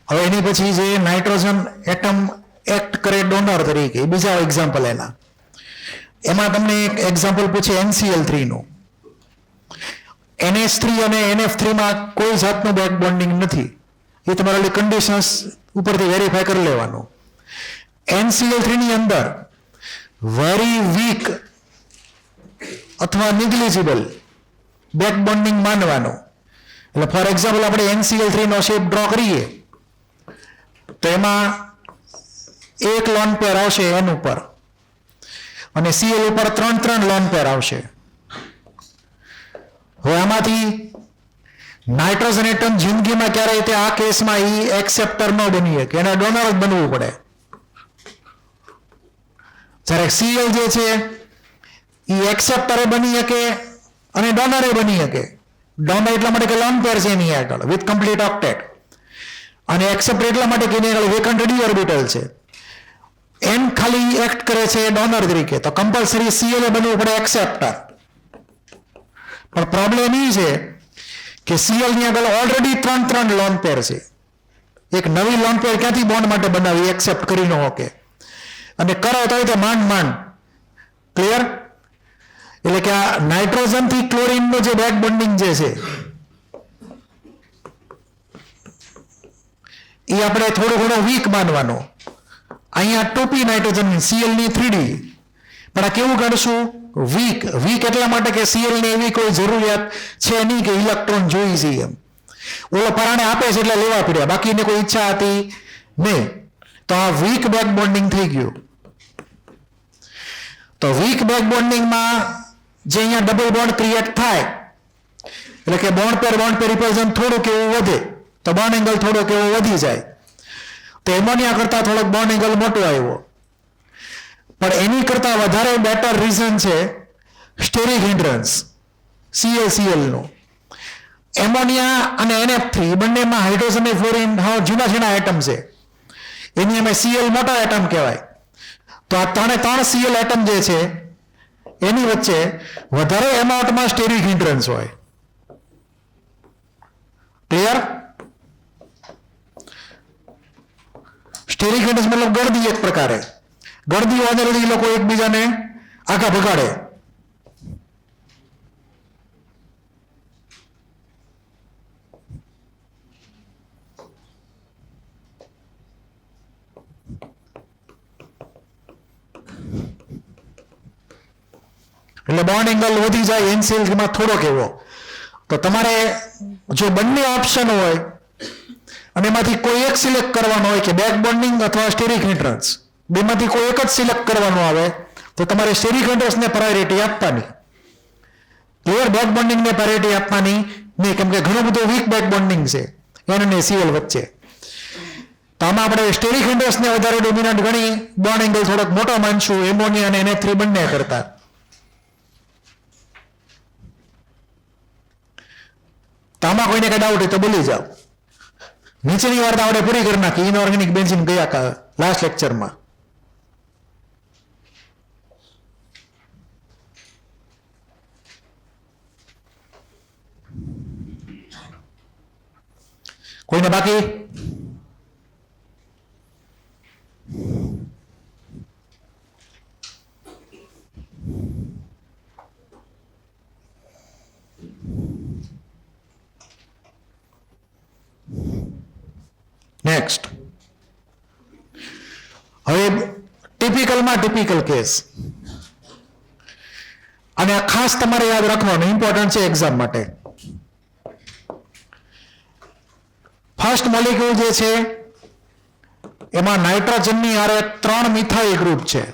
હવે એની પછી જે નાઇટ્રોજન એટમ એક્ટ કરે ડોનર તરીકે, બીજા એક્ઝામ્પલ એમાં તમને એક એક્ઝામ્પલ પૂછે NCl3 નું. NH3 અને NF3 માં કોઈ જાતનું બેક બોન્ડિંગ નથી. એ તમારે કન્ડિશન્સ ઉપરથી વેરીફાઈ કરી લેવાનું. NCl3 ની અંદર વેરી વીક અથવા નિગ્લિજિબલ બેક બોન્ડિંગ માનવાનું. એટલે ફોર એક્ઝામ્પલ આપણે NCl3 નો શેપ ડ્રો કરીએ તો એમાં એક લોન પેર આવશે N ઉપર અને Cl ઉપર 3 લોન પેર આવશે. હવે આમાંથી નાઇટ્રોજન એટમ જિંદગીમાં ક્યારેય તે આ કેસમાં એ એક્સેપ્ટર ન બની શકે, એને ડોનર જ બનવું પડે. જ્યારે Cl જે છે એ એક્સેપ્ટરે બની શકે અને ડોનરે બની શકે. ડોનર એટલા માટે કે લોન પેર છે એની આગળ વિથ કમ્પ્લીટ ઓક્ટેટ, અને એક્સેપ્ટર એટલા માટે કે એની આગળ વેકન્ટ ડી ઓર્બિટલ છે. N ખાલી એક્ટ કરે છે ડોનર તરીકે, તો કમ્પલસરી Cl બનવું પડે એક્સેપ્ટર. પણ પ્રોબ્લેમ એ છે કે Cl ની આગળ ઓલરેડી 3 લોન પેર છે. એક નવી લોન પેર ક્યાંથી બોન્ડ માટે બનાવી એક્સેપ્ટ કરી ન શકે, અને કરો તો માંડ. ક્લિયર? એટલે કે આ નાઇટ્રોજન થી ક્લોરીન નું જે બેક બોન્ડિંગ જે છે એ આપણે થોડો ઘણો વીક માનવાનો. અહીંયા 2p નાઇટ્રોજન Cl ની 3d, પણ આ કેવું કાઢશું? વીક એટલા માટે કે Cl ની એવી કોઈ જરૂરિયાત છે નહીં કે ઇલેક્ટ્રોન જોઈ છે એમ. ઓલો પરાણે આપે છે એટલે લેવા પડ્યા, બાકી એને કોઈ ઈચ્છા હતી નહીં. તો આ વીક બેક બોન્ડિંગ થઈ ગયું. તો વીક બેક બોન્ડિંગમાં જે અહીંયા ડબલ બોન્ડ ક્રિએટ થાય, એટલે કે બોન્ડ પેર રિપલ્ઝન થોડુંક એવું વધે, તો બોન્ડ એંગલ થોડોક એવો વધી જાય. તો એમોનિયા કરતા થોડોક બોન્ડ એંગલ મોટો આવ્યો. પણ એની કરતા વધારે બેટર રીઝન છે સ્ટેરિક હિન્ડ્રન્સ Cl નું. એમોનિયા અને NF3 બંનેમાં હાઇડ્રોજન અને ફ્લોરિન જૂના એટમ છે, એની અમે Cl મોટા એટમ કહેવાય. તો આ 3 Cl એટમ જે છે એની વચ્ચે વધારે એમાઉન્ટમાં સ્ટેરિક હિન્ડ્રન્સ હોય. ક્લિયર? સ્ટેરિક હિન્ડ્રન્સ મતલબ ગળદી એક પ્રકારે. ગળદી હોવાને લોકો એકબીજાને આગા ભગાડે. એટલે બોન્ડ એંગલ વધી જાય NCl3 માં થોડોક એવો. તો તમારે જો બંને ઓપ્શન હોય અને એમાંથી કોઈ એક સિલેક્ટ કરવાનો હોય કે બેક બોન્ડિંગ અથવા સ્ટેરિક હિન્ડ્રન્સ, બેમાંથી કોઈ એક જ સિલેક્ટ કરવાનું આવે તો તમારે સ્ટેરિક હિન્ડ્રન્સને પ્રાયોરિટી આપવાની. ક્લિયર? બેક બોન્ડિંગને પ્રાયોરિટી આપવાની નહીં, કેમ કે ઘણું બધું વીક બેક બોન્ડિંગ છે N અને Cl વચ્ચે. તો આમાં આપણે સ્ટેરિક હિન્ડ્રન્સને વધારે ડોમિનન્ટ ગણી બોન્ડ એંગલ થોડોક મોટો માનશું એમોનિયા અને NF3 બંને કરતા. તો આમાં કોઈને કઈ ડાઉટ હોય તો બોલી જાઓ. નીચેની વાર્તા આપણે પૂરી કરી નાખી. ઇનઓર્ગેનિક બેન્ઝીન ગયા લાસ્ટ લેક્ચરમાં. કોઈને બાકી? નેક્સ્ટ. હવે ટિપિકલ કેસ, અને આ ખાસ તમારે યાદ રાખવાનું, ઇમ્પોર્ટન્ટ છે એક્ઝામ માટે. ફર્સ્ટ મોલિક્યુલ જે છે એમાં નાઇટ્રોજનની હારે 3 મિથાઇલ ગ્રુપ છે.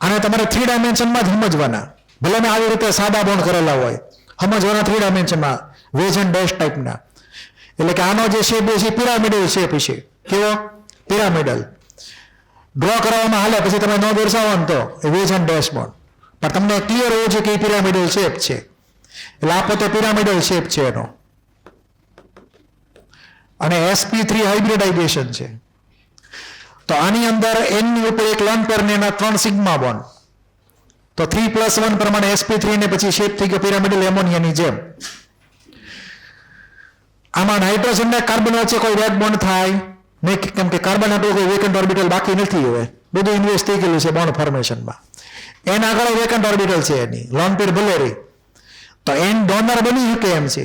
આને તમારે 3 ડાયમેન્શનમાં જ સમજવાના. ભલે મેં આવી રીતે સાદા બોન્ડ કરેલા હોય, સમજવાના 3 ડાયમેન્શનમાં, વેજ એન્ડ ડેશ ટાઈપના. એટલે કે આનો જે શેપ છે પિરામિડલ શેપ છે. કેવો? પિરામિડલ. ડ્રો કરવામાં હાલે, પછી તમે ન દર્શાવો ને તો વેજ એન્ડ ડેશ બોન્ડ. પણ તમને ક્લિયર હોવું છે કે એ પિરામિડલ શેપ છે. એટલે આ પોતે પિરામિડલ શેપ છે એનો. અને sp3 હાઇબ્રિડાઇઝેશન છે. તો આની અંદર n ની ઉપર એક લોન પેર ને એના 3 સિગ્મા બોન્ડ. તો 3+1 પ્રમાણે sp3 ને પછી શેપ થઈ ગયો પિરામિડલ એમોનિયાની જેમ. આમાં નાઇટ્રોજન ને કાર્બન વચ્ચે કોઈ બેક બોન્ડ થાય નહીં, કેમ કે કાર્બન આટલું કોઈ વેકન્ટ ઓર્બિટલ બાકી નથી. હવે બધું ઇન્વેસ્ટ થઈ ગયેલું છે બોન્ડ ફોર્મેશનમાં. એના આગળ વેકન્ટ ઓર્બિટલ છે એની લોન પેર ભલે રહી, તો એન ડોનર બની શકે એમ છે,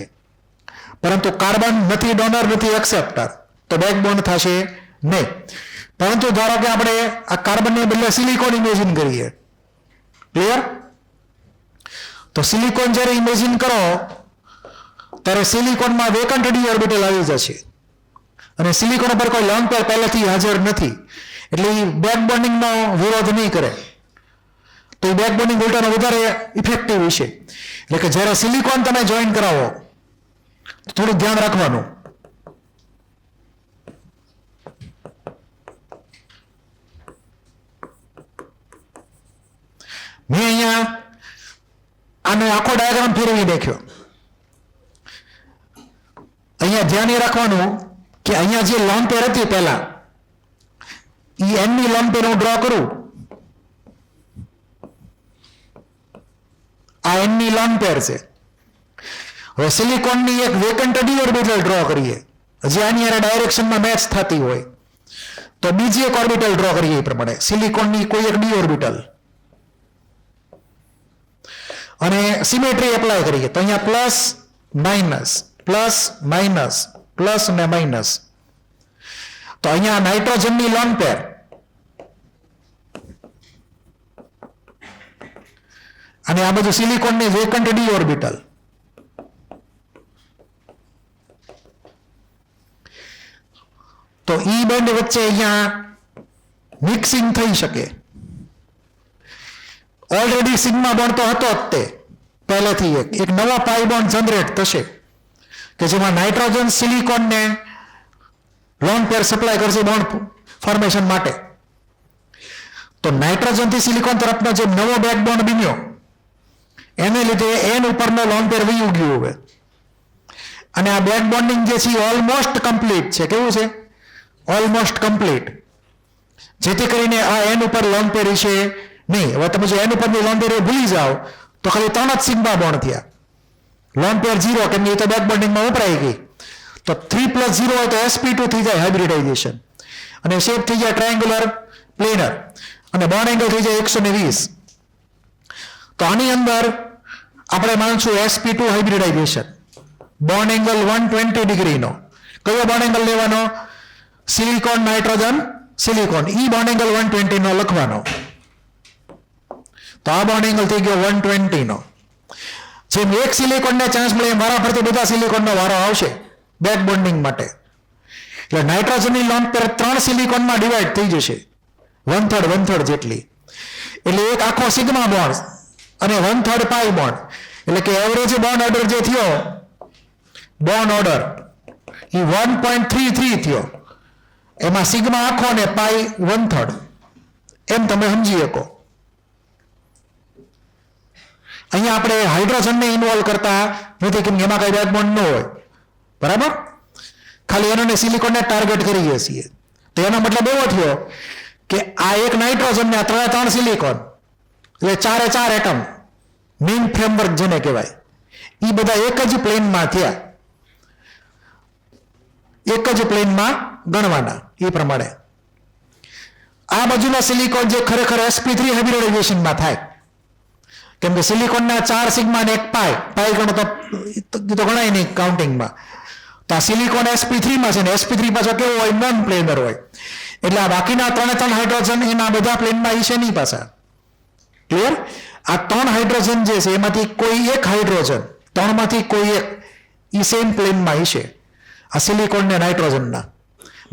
પરંતુ કાર્બન નથી ડોનર નથી એક્સેપ્ટર, તો બેક બોન્ડ થશે નહીં. પરંતુ ધારો કે આપણે આ કાર્બનને બદલે સિલિકોન ઇમેજિન કરીએ, ક્લિયર? તો સિલિકોન જ્યારે ઇમેજિન કરો ત્યારે સિલિકોનમાં વેકન્ટ ડી ઓર્બિટલ આવી જશે અને સિલિકોન પર કોઈ લોન પેર પહેલાથી હાજર નથી, એટલે એ બેક બોન્ડિંગનો વિરોધ નહીં કરે, તો એ બેક બોન્ડિંગ ઉલટાનો વધારે ઇફેક્ટિવ છે. એટલે કે જ્યારે સિલિકોન તમે જોઈન કરાવો તો થોડું ધ્યાન રાખવાનું. મેં અહીંયા આનો આખો ડાયાગ્રામ ફેરવી નાખ્યો. અહીંયા ધ્યાન એ રાખવાનું કે અહીંયા જે લોન પેર હતી પહેલા, એ એનની લોન પેર હું ડ્રો કરું, આ એનની લોન પેર છે. હવે સિલિકોનની એક વેકન્ટ ડી ઓર્બિટલ ડ્રો કરીએ, જે આની હારે ડાયરેક્શનમાં મેચ થતી હોય, તો બીજી એક ઓર્બિટલ ડ્રો કરીએ એ પ્રમાણે સિલિકોનની કોઈ એક ડી ઓર્બિટલ, અને સિમેટ્રી એપ્લાય કરીએ તો અહીંયા plus minus plus minus plus ને માઇનસ. તો અહીંયા નાઇટ્રોજનની લોન પેર અને આ બધું સિલિકોનની વેકન્ટ ડી ઓર્બિટલ. તો ઈ બેન્ડ વચ્ચે અહીંયા મિક્સિંગ થઈ શકે. ઓલરેડી સિગ્મા બોન્ડ તો હતો જ તે પહેલેથી, એક નવા પાઈ બોન્ડ જનરેટ થશે કે જેમાં નાઇટ્રોજન સિલિકોનને લોન પેર સપ્લાય કરશે બોન્ડ ફોર્મેશન માટે. તો નાઇટ્રોજન થી સિલિકોન તરફનો જે નવો બેક બોન્ડ બન્યો એને લીધે એન ઉપરનો લોન પેર વયું ગયું હવે, અને આ બેક બોન્ડિંગ જે છે ઓલમોસ્ટ કમ્પ્લીટ છે. કેવું છે? Almost complete. જેથી કરીને આ એન ઉપર લોન પેર છે નહીં. હવે તમે જો એન ઉપરની લોન પેર ભૂલી જાઓ તો ખાલી 3 જ સિગ્મા બોન્ડ થયા, લોન પેર 0, કેમ કે એ તો બેક બોન્ડિંગમાં વપરાઈ ગઈ. તો 3 + 0 હોય તો sp2 થઈ જાય હાઇબ્રિડાઇઝેશન, અને શેપ થઈ જાય ટ્રાયેંગ્યુલર પ્લેનર, અને બોન્ડ એંગલ થઈ જાય 120. તો આની અંદર આપણે માનશું sp2 હાઇબ્રિડાઇઝેશન, બોન્ડ એંગલ 120 ડિગ્રીનો. કયો બોન્ડ એંગલ લેવાનો? સિલિકોન નાઇટ્રોજન સિલિકોન, ઈ બોન્ડ એંગલ 120 નો લખવાનો. તો આ બોન્ડ એંગલ થઈ ગયો 120 નો. જેમ એક સિલિકોનને ચાન્સ મળે મારા ફરતી બધા સિલિકોનનો વારો આવશે બેક બોન્ડિંગ માટે. એટલે નાઇટ્રોજનની લોન પેર 3 સિલિકોનમાં ડિવાઈડ થઈ જશે, 1/3 જેટલી. એટલે એક આખો સિગ્મા બોન્ડ અને 1/3 પાઈ બોન્ડ, એટલે કે એવરેજ બોન્ડ ઓર્ડર જે થયો, બોન્ડ ઓર્ડર એ 1.33 થયો. એમાં સિગ્મા આખો ને પાઈ 1/3, એમ તમે સમજી શકો. અહીંયા આપણે હાઇડ્રોજનને ઇન્વોલ્વ કરતા નથી, કેમ એમાં કઈ બેક બોન્ડ ન હોય, બરાબર? ખાલી એનો સિલિકોનને ટાર્ગેટ કરીએ છીએ. તો એનો મતલબ એવો થયો કે આ એક નાઇટ્રોજન ને આ 3 સિલિકોન, એટલે 4 એટમ, મેઇન ફ્રેમવર્ક જેને કહેવાય, એ બધા એક જ પ્લેનમાં થયા, એક જ પ્લેનમાં ગણવાના. એ પ્રમાણે આ બાજુનો સિલિકોન જે ખરેખર sp3 હાઇબ્રિડાઇઝેશનમાં થાય, કેમ કે સિલિકોનના 4 સિગ્મા ને 1 પાઈ ગણો તો ગણાય નહીં કાઉન્ટિંગમાં. તો આ સિલિકોન sp3 માં છે, ને sp3 પાછો કેવો હોય? નોન પ્લેનર હોય. એટલે આ બાકીના 3 હાઇડ્રોજન એના બધા પ્લેનમાં છે નહીં પાછા. ક્લિયર? આ 3 હાઇડ્રોજન જે છે એમાંથી કોઈ એક હાઇડ્રોજન, 3 માંથી કોઈ એક ઈ સેમ પ્લેનમાં છે, આ સિલિકોન ને નાઇટ્રોજનના.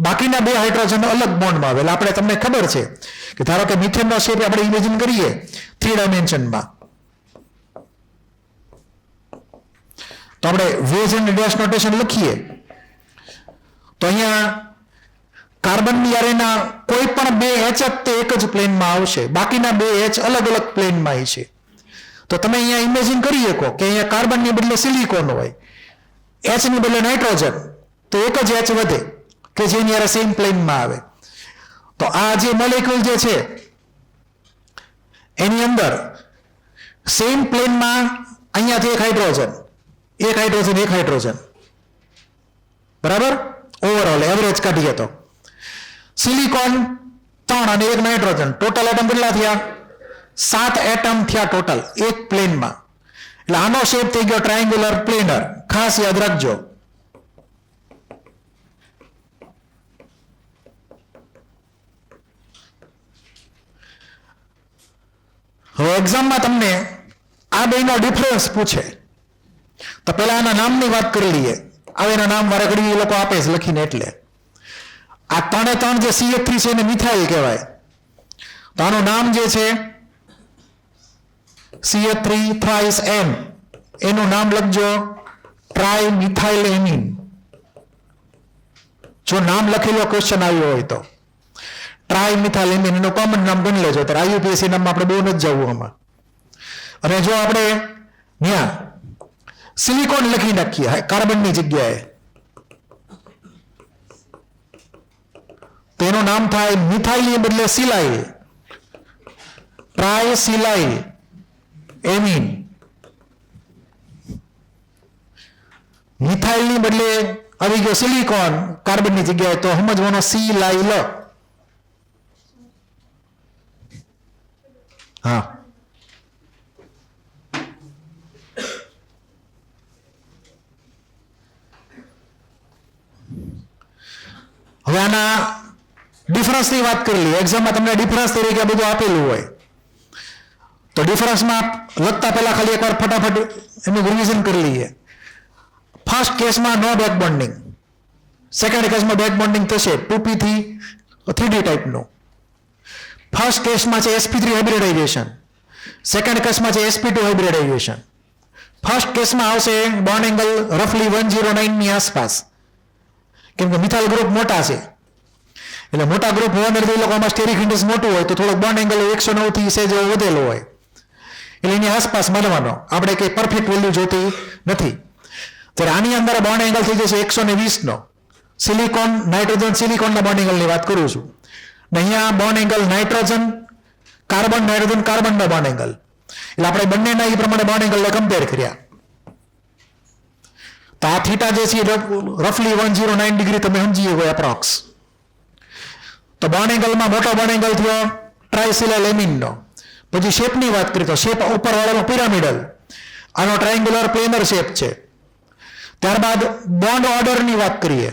બાકીના 2 હાઇડ્રોજન અલગ બોન્ડમાં આવે. એટલે આપણે તમને ખબર છે કે ધારો કે મિથેનનો શેપ આપણે ઇમેજિન કરીએ 3 ડાયમેન્શનમાં, તો આપણે વેજ એન્ડ ડેશ નોટેશન લખીએ તો અહીંયા કાર્બનની હારેના કોઈ પણ 2 H તે એક જ પ્લેનમાં આવશે, બાકીના 2 H અલગ અલગ પ્લેનમાં છે. તો તમે અહીંયા ઇમેજિન કરી શકો કે અહીંયા કાર્બનની બદલે સિલિકોન હોય, H ની બદલે નાઇટ્રોજન, તો એક જ H વધે કે જેની હારે સેમ પ્લેનમાં આવે. તો આ જે મોલેક્યુલ જે છે એની અંદર સેમ પ્લેનમાં અહીંયાથી એક હાઇડ્રોજન, બરાબર, ઓવરઓલ એવરેજ કાઢીએ તો સિલિકોન 3 અને 1 નાઇટ્રોજન, ટોટલ એટમ કેટલા થયા? 7 એટમ થયા ટોટલ એક પ્લેનમાં. એટલે આનો શેપ થઈ ગયો ટ્રાયેંગ્યુલર પ્લેનર, ખાસ યાદ રાખજો. હવે એક્ઝામમાં તમને આ બેનો ડિફરન્સ પૂછે તો પેલા આના નામની વાત કરી લઈએ. હવે એના નામ વારે ઘડી એ લોકો આપે છે લખીને. એટલે આ 3 જે CH3 છે એને મિથાઇલ કહેવાય. તો આનું નામ જે છે CH3 થ્રાઇસ N, એનું નામ લખજો ટ્રાય મિથાઇલ એમિન. જો નામ લખેલો ક્વેશ્ચન આવ્યો હોય તો ટ્રાય મિથાઇલ એમિન એનું કોમન નામ ગણી લેજો. તો IUPAC નામમાં આપણે બહુ નથી જવું આમાં. અને જો આપણે ત્યાં સિલિકોન લખી નાખીએ કાર્બનની જગ્યાએ તો એનું નામ થાય મિથાઇલ ની બદલે સિલાઇલ, ટ્રાય સિલાઇલ એમિન. મિથાઇલ ની બદલે આવી ગયો સિલિકોન કાર્બનની જગ્યાએ તો સમજવાનો સિલાઇલ. હા, હવે આના ડિફરન્સની વાત કરી લઈએ. એક્ઝામમાં તમને ડિફરન્સ તરીકે બધું આપેલું હોય તો ડિફરન્સમાં લખતા પહેલા ખાલી એકવાર ફટાફટ એનું રિવિઝન કરી લઈએ. ફર્સ્ટ કેસમાં નો બેક બોન્ડિંગ, સેકન્ડ કેસમાં બેક બોન્ડિંગ થશે 2p થી 3d ટાઈપનું. ફર્સ્ટ કેસમાં છે sp3 હાઇબ્રિડાઇઝેશન, સેકન્ડ કેસમાં છે sp2 હાઇબ્રિડાઇઝેશન. ફર્સ્ટ કેસમાં આવશે બોન્ડ એંગલ રફલી 109 ની આસપાસ, કેમ કે મિથાઇલ ગ્રુપ મોટા છે એટલે મોટા ગ્રુપ હોવાને લીધે લોકોમાં સ્ટેરિક ઇન્ડેક્સ મોટું હોય તો થોડોક બોન્ડ એંગલ 109 થી સેજ વધેલો હોય એટલે એની આસપાસ માનવાનો. આપણે કંઈ પરફેક્ટ વેલ્યુ જોતી નથી. ત્યારે આની અંદર બોન્ડ એંગલ થઈ જશે 120 નો. સિલિકોન નાઇટ્રોજન સિલિકોનના બોન્ડ એંગલની વાત કરું છું. ને અહીંયા bond angle nitrogen carbon nitrogen કાર્બનના બોન્ડ એંગલ, એટલે આપણે બંનેના એ પ્રમાણે બોન્ડ એંગલને કમ્પેર કર્યા. તો આ થીટા જે છે રફલી 109 ડિગ્રી તમે સમજી શકો એપ્રોક્સ. તો બોન્ડ એંગલમાં મોટો બોન્ડ એંગલ થયો ટ્રાયસિલાઇલ એમિનનો. પછી શેપની વાત કરીએ તો શેપ ઉપરવાળાનો પિરામિડલ, આનો ટ્રાયેંગ્યુલર પ્લેનર શેપ છે. ત્યારબાદ બોન્ડ ઓર્ડરની વાત કરીએ.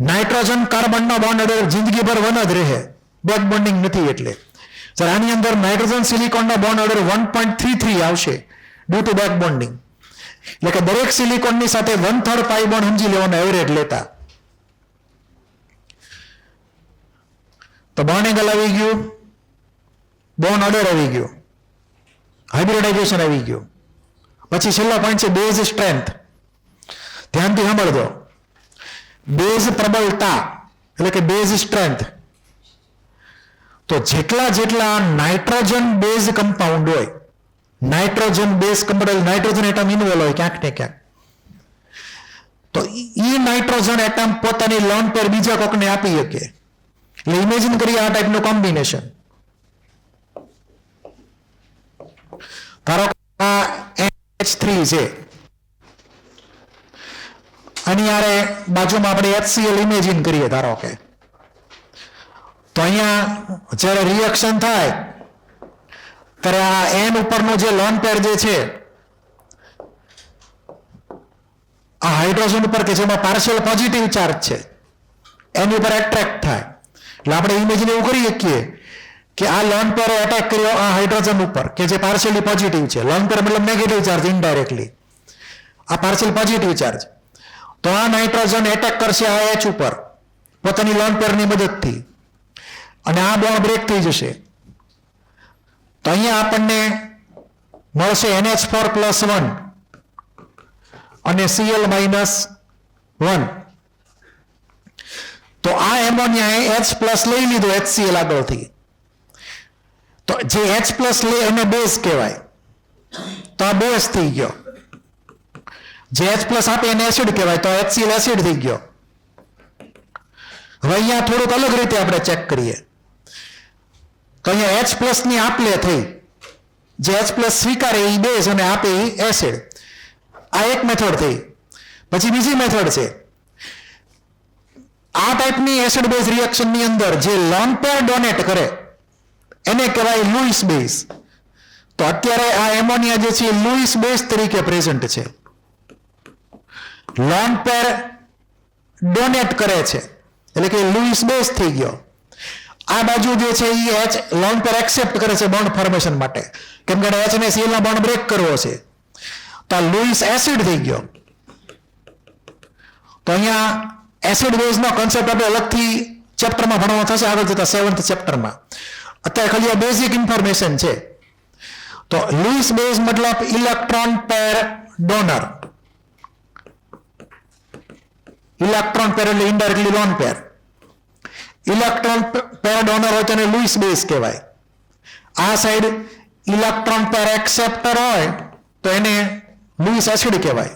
નાઇટ્રોજન કાર્બનનો બોન્ડ ઓર્ડર જિંદગીભર 1 જ રહે, બેક બોન્ડિંગ નથી. એટલે સર આની અંદર નાઇટ્રોજન સિલિકોનનો બોન્ડ ઓર્ડર 1.33 આવશે ડ્યુ ટુ બેક બોન્ડિંગ. એટલે કે દરેક સિલિકોનની સાથે 1/3 પાઈ બોન્ડ સમજી લેવાનો એવરેજ લેતા. તો બોન્ડ એંગલ આવી ગયું, બોન્ડ ઓર્ડર આવી ગયો, હાઇબ્રિડાઇઝેશન આવી ગયું. પછી છેલ્લો પોઈન્ટ છે બેઝ સ્ટ્રેન્થ. ધ્યાનથી સાંભળજો. બેઝ પ્રબળતા એટલે કે બેઝ સ્ટ્રેન્થ. તો જેટલા નાઇટ્રોજન બેઝ કમ્પાઉન્ડ હોય, nitrogen base compound, nitrogen atom involve હોય ક્યાંક ને ક્યાંક, તો ઈ નાઇટ્રોજન એટમ પોતાની લોન પર બીજા કોકને આપી શકે. એટલે ઇમેજિન કરીએ આ ટાઈપનું કોમ્બિનેશન. ધારો કે આ NH3 છે, આની આરે બાજુમાં આપણે HCl ઇમેજિન કરીએ ધારો કે. તો અહીંયા જ્યારે રિએક્શન થાય ત્યારે આ N ઉપરનો જે લોન પેર જે છે આ હાઇડ્રોજન ઉપર કે જેમાં પાર્શિયલ પોઝિટિવ ચાર્જ છે એની ઉપર એટ્રેક્ટ થાય. એટલે આપણે ઇમેજિન એવું કરી શકીએ કે આ લોન પેરે એટેક કર્યો આ હાઇડ્રોજન ઉપર કે જે પાર્શિયલી પોઝિટિવ છે. લોન પેર મતલબ નેગેટિવ ચાર્જ ઇનડાયરેક્ટલી, આ પાર્શિયલ પોઝિટિવ ચાર્જ. તો આ નાઇટ્રોજન એટેક કરશે આ H ઉપર પોતાની લોન પેરની મદદથી અને આ બોન્ડ બ્રેક થઈ જશે. તો અહીંયા આપણને મળશે NH4+1 અને Cl-1. તો આ એમોનિયા H+ લઈ લીધો HCl આગળથી. તો જે H+ લે એને બેઝ કહેવાય. તો આ બેઝ થઈ ગયો. જે H+ આપે એને એસિડ કહેવાય. તો HCl એસિડ થઈ ગયો. હવે અહીંયા થોડુંક અલગ રીતે આપણે ચેક કરીએ. તો અહીંયા H+ ની આપલે થઈ, જે H+ સ્વીકારે એ બેઝ અને આપે એ એસિડ. આ એક મેથડ થઈ. પછી બીજી મેથડ છે આ ટાઈપની એસિડ બેઝ રિએક્શનની અંદર જે લોન પેર ડોનેટ કરે એને કહેવાય લુઈસ બેઝ. તો અત્યારે આ એમોનિયા જે છે લુઈસ બેઝ તરીકે પ્રેઝન્ટ છે. લોન પેર ડોનેટ કરે છે એટલે કે લુઈસ બેઝ થઈ ગયો. આ બાજુ જે છે એ એચ લોન પેર એક્સેપ્ટ કરે છે બોન્ડ ફોર્મેશન માટે, કેમ કે એચ ને સીએલ ના બોન્ડ બ્રેક કરવો છે. તો આ લુઈસ એસિડ થઈ ગયો. તો અહીંયા એસિડ બેઝ નો કોન્સેપ્ટ આપણે અલગથી ચેપ્ટરમાં ભણવાનો થશે આગળ જતા 7th ચેપ્ટરમાં. અત્યારે ખાલી આ બેઝિક ઇન્ફોર્મેશન છે. તો લુઈસ બેઝ મતલબ electron pair donor. Electron pair એટલે indirectly lone pair. Electron pair donor હોય તેને લુઈસ બેઝ કહેવાય. આ સાઈડ ઇલેક્ટ્રોન પેર એક્સેપ્ટર હોય તો એને લુઈસ એસિડ કહેવાય.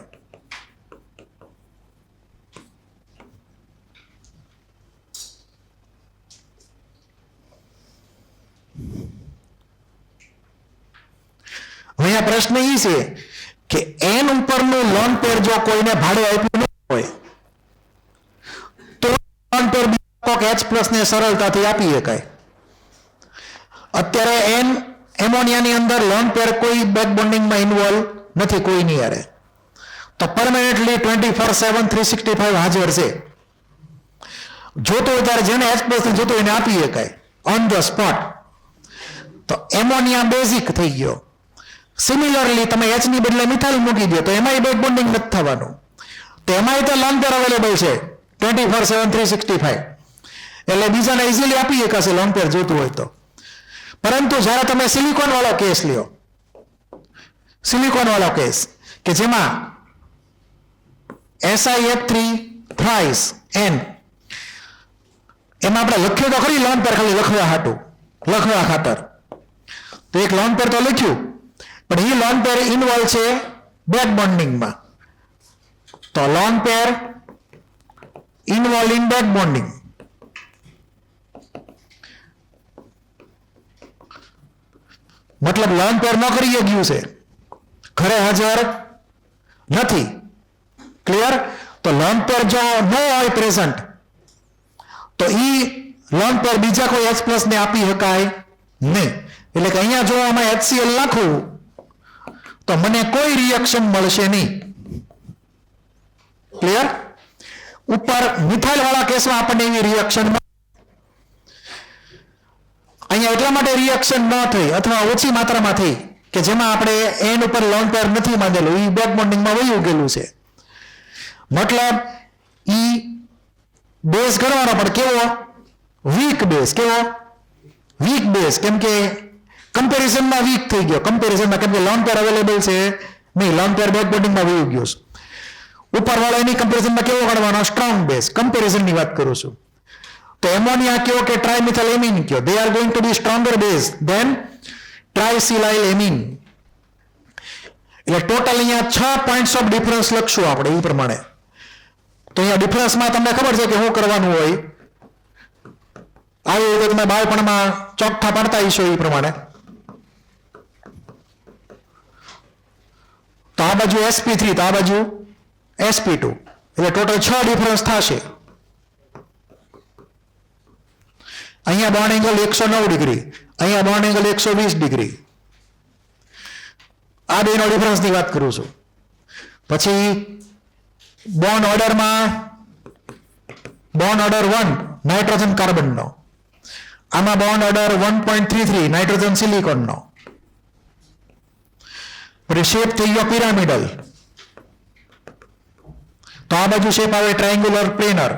અહીંયા પ્રશ્ન એ છે કે એન ઉપરનું લોન પેર જો કોઈને ભાડે આપ્યું ન હોય તો લોન પેર H+ ને સરળતાથી આપી શકાય. અત્યારે એન એમોનિયાની અંદર લોન પેર કોઈ બેક બોન્ડિંગમાં ઇન્વોલ્વ નથી કોઈની યારે. તો પરમેનન્ટલી 24/7 365 હાજર છે. જોતો હોય ત્યારે જેને H+ જોતો એને આપી શકાય ઓન ધ સ્પોટ. તો એમોનિયા બેઝિક થઈ ગયો. સિમિલરલી તમે H ની બદલે મિથાઇલ મૂકી દો તો એમાંય બેક બોન્ડિંગ નથી થવાનું. તો એમાંય તો લોન પેર અવેલેબલ છે 24/7 365. એટલે બીજાને ઇઝીલી આપી શકાશે લોન પેર જોતું હોય તો. પરંતુ જ્યારે તમે સિલિકોન વાળો કેસ લ્યો, સિલિકોન વાળો કેસ કે જેમાં SiF3 થ્રાઇસ N એમાં આપણે લખ્યું તો ખરી લોન પેર ખાલી લખવા ખાતર. તો એક લોન પેર તો લખ્યું પણ એ લોન પેર ઇન્વોલ્વ છે બેક બોન્ડિંગમાં. તો lone pair involve in back bonding. મતલબ લોન પેર ન કરી ગયું છે, ઘરે હાજર નથી. ક્લિયર? તો લોન પેર જો ન હોય પ્રેઝન્ટ તો ઈ લોન પેર બીજા કોઈ H+ ને આપી શકાય નહીં. એટલે કે અહીંયા જો આમાં HCl નાખું તો મને કોઈ રિએક્શન મળશે નહીં. ક્લિયર? ઉપર મિથાઇલ વાળા કેસમાં આપણને એવી રિએક્શન અહીંયા એટલા માટે રિએક્શન ન થઈ અથવા ઓછી માત્રામાં થઈ કે જેમાં આપણે એન ઉપર લોન પેર નથી માંગેલું, એ બેક બોન્ડિંગમાં વયું ગયેલું છે. મતલબ ઈ બેઝ ગણવાનો પણ કેવો વીક બેઝ. કેવો વીક બેઝ, કેમ કે કમ્પેરિઝનમાં વીક થઈ ગયો. કમ્પેરિઝનમાં કેમ કે લોન પેર અવેલેબલ છે નહીં, લોન પેર બેક બોન્ડિંગમાં વયું ગયો છે. ઉપરવાળો એની કમ્પેરિઝનમાં કેવો ગણવાનો સ્ટ્રોંગ બેઝ. કમ્પેરિઝનની વાત કરું છું. તો એમોનિયા કયો કે ટ્રાઇમિથાઇલ એમીન કયો, they are going to be stronger base than trisilyl amine. એટલે ટોટલ અહીંયા 6 પોઈન્ટ્સ ઓફ ડિફરન્સ લખશું આપણે એ પ્રમાણે. તો અહીંયા ડિફરન્સમાં તમને ખબર છે કે શું કરવાનું હોય. આવી રીતે તમે બાળપણમાં ચોકઠા પાડતા હશો એ પ્રમાણે. તો આ બાજુ sp3 તો આ બાજુ sp2 એટલે ટોટલ 6 ડિફરન્સ થશે. અહીંયા બોન્ડ એંગલ 109 ડિગ્રી, અહીંયા બોન્ડ એંગલ 120 ડિગ્રી. આ બેનો ડિફરન્સની વાત કરું છું. પછી બોન્ડ ઓર્ડરમાં બોન્ડ ઓર્ડર 1 નાઇટ્રોજન કાર્બનનો, આમાં બોન્ડ ઓર્ડર 1.33 નાઇટ્રોજન સિલિકોનનો. પછી શેપ થઈ ગયો પિરામિડલ. તો આ બાજુ શેપ આવે ટ્રાયેંગ્યુલર પ્લેનર.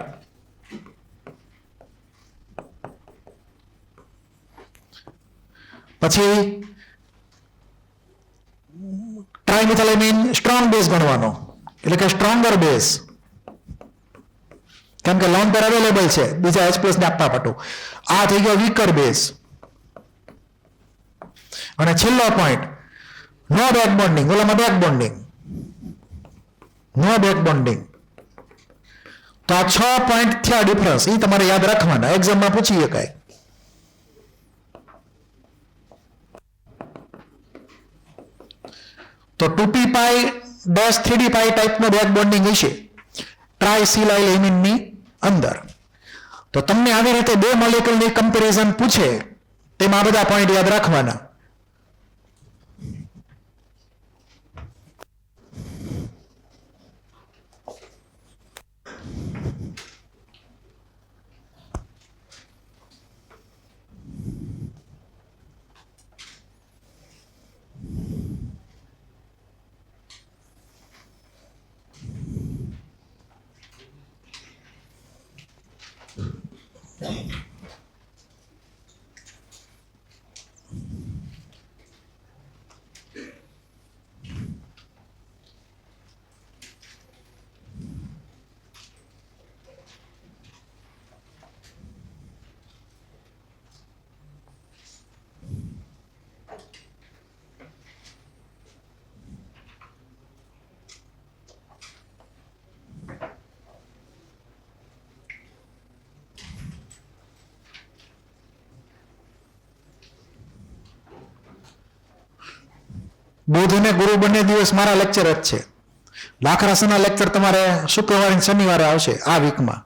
પછી ટ્રાઇમિથાઇલેમીન સ્ટ્રોંગ બેઝ ગણવાનો એટલે કે સ્ટ્રોંગર બેઝ, કેમ કે લોન પેર અવેલેબલ છે બીજા H+ ને આપવા પટું. આ થઈ ગયો વીકર બેઝ. અને છેલ્લો પોઈન્ટ નો બેક બોન્ડિંગ. ઓલામાં બેક બોન્ડિંગ, નો બેક બોન્ડિંગ. તો આ 6 પોઈન્ટ થયા ડિફરન્સ. એ તમારે યાદ રાખવાના, એક્ઝામમાં પૂછી શકાય. તો 2p-3d ટાઈપનો બેક બોન્ડિંગ હશે ટ્રાઇસિલાઇલ એમીનની અંદર. તો તમને આવી રીતે બે મોલેક્યુલની કમ્પેરિઝન પૂછે તેમાં આ બધા પોઈન્ટ યાદ રાખવાના. બુધ અને ગુરુ બંને દિવસ મારા લેક્ચર જ છે. લાખરાસના લેક્ચર તમારે શુક્રવારે અને શનિવારે આવશે આ વીકમાં.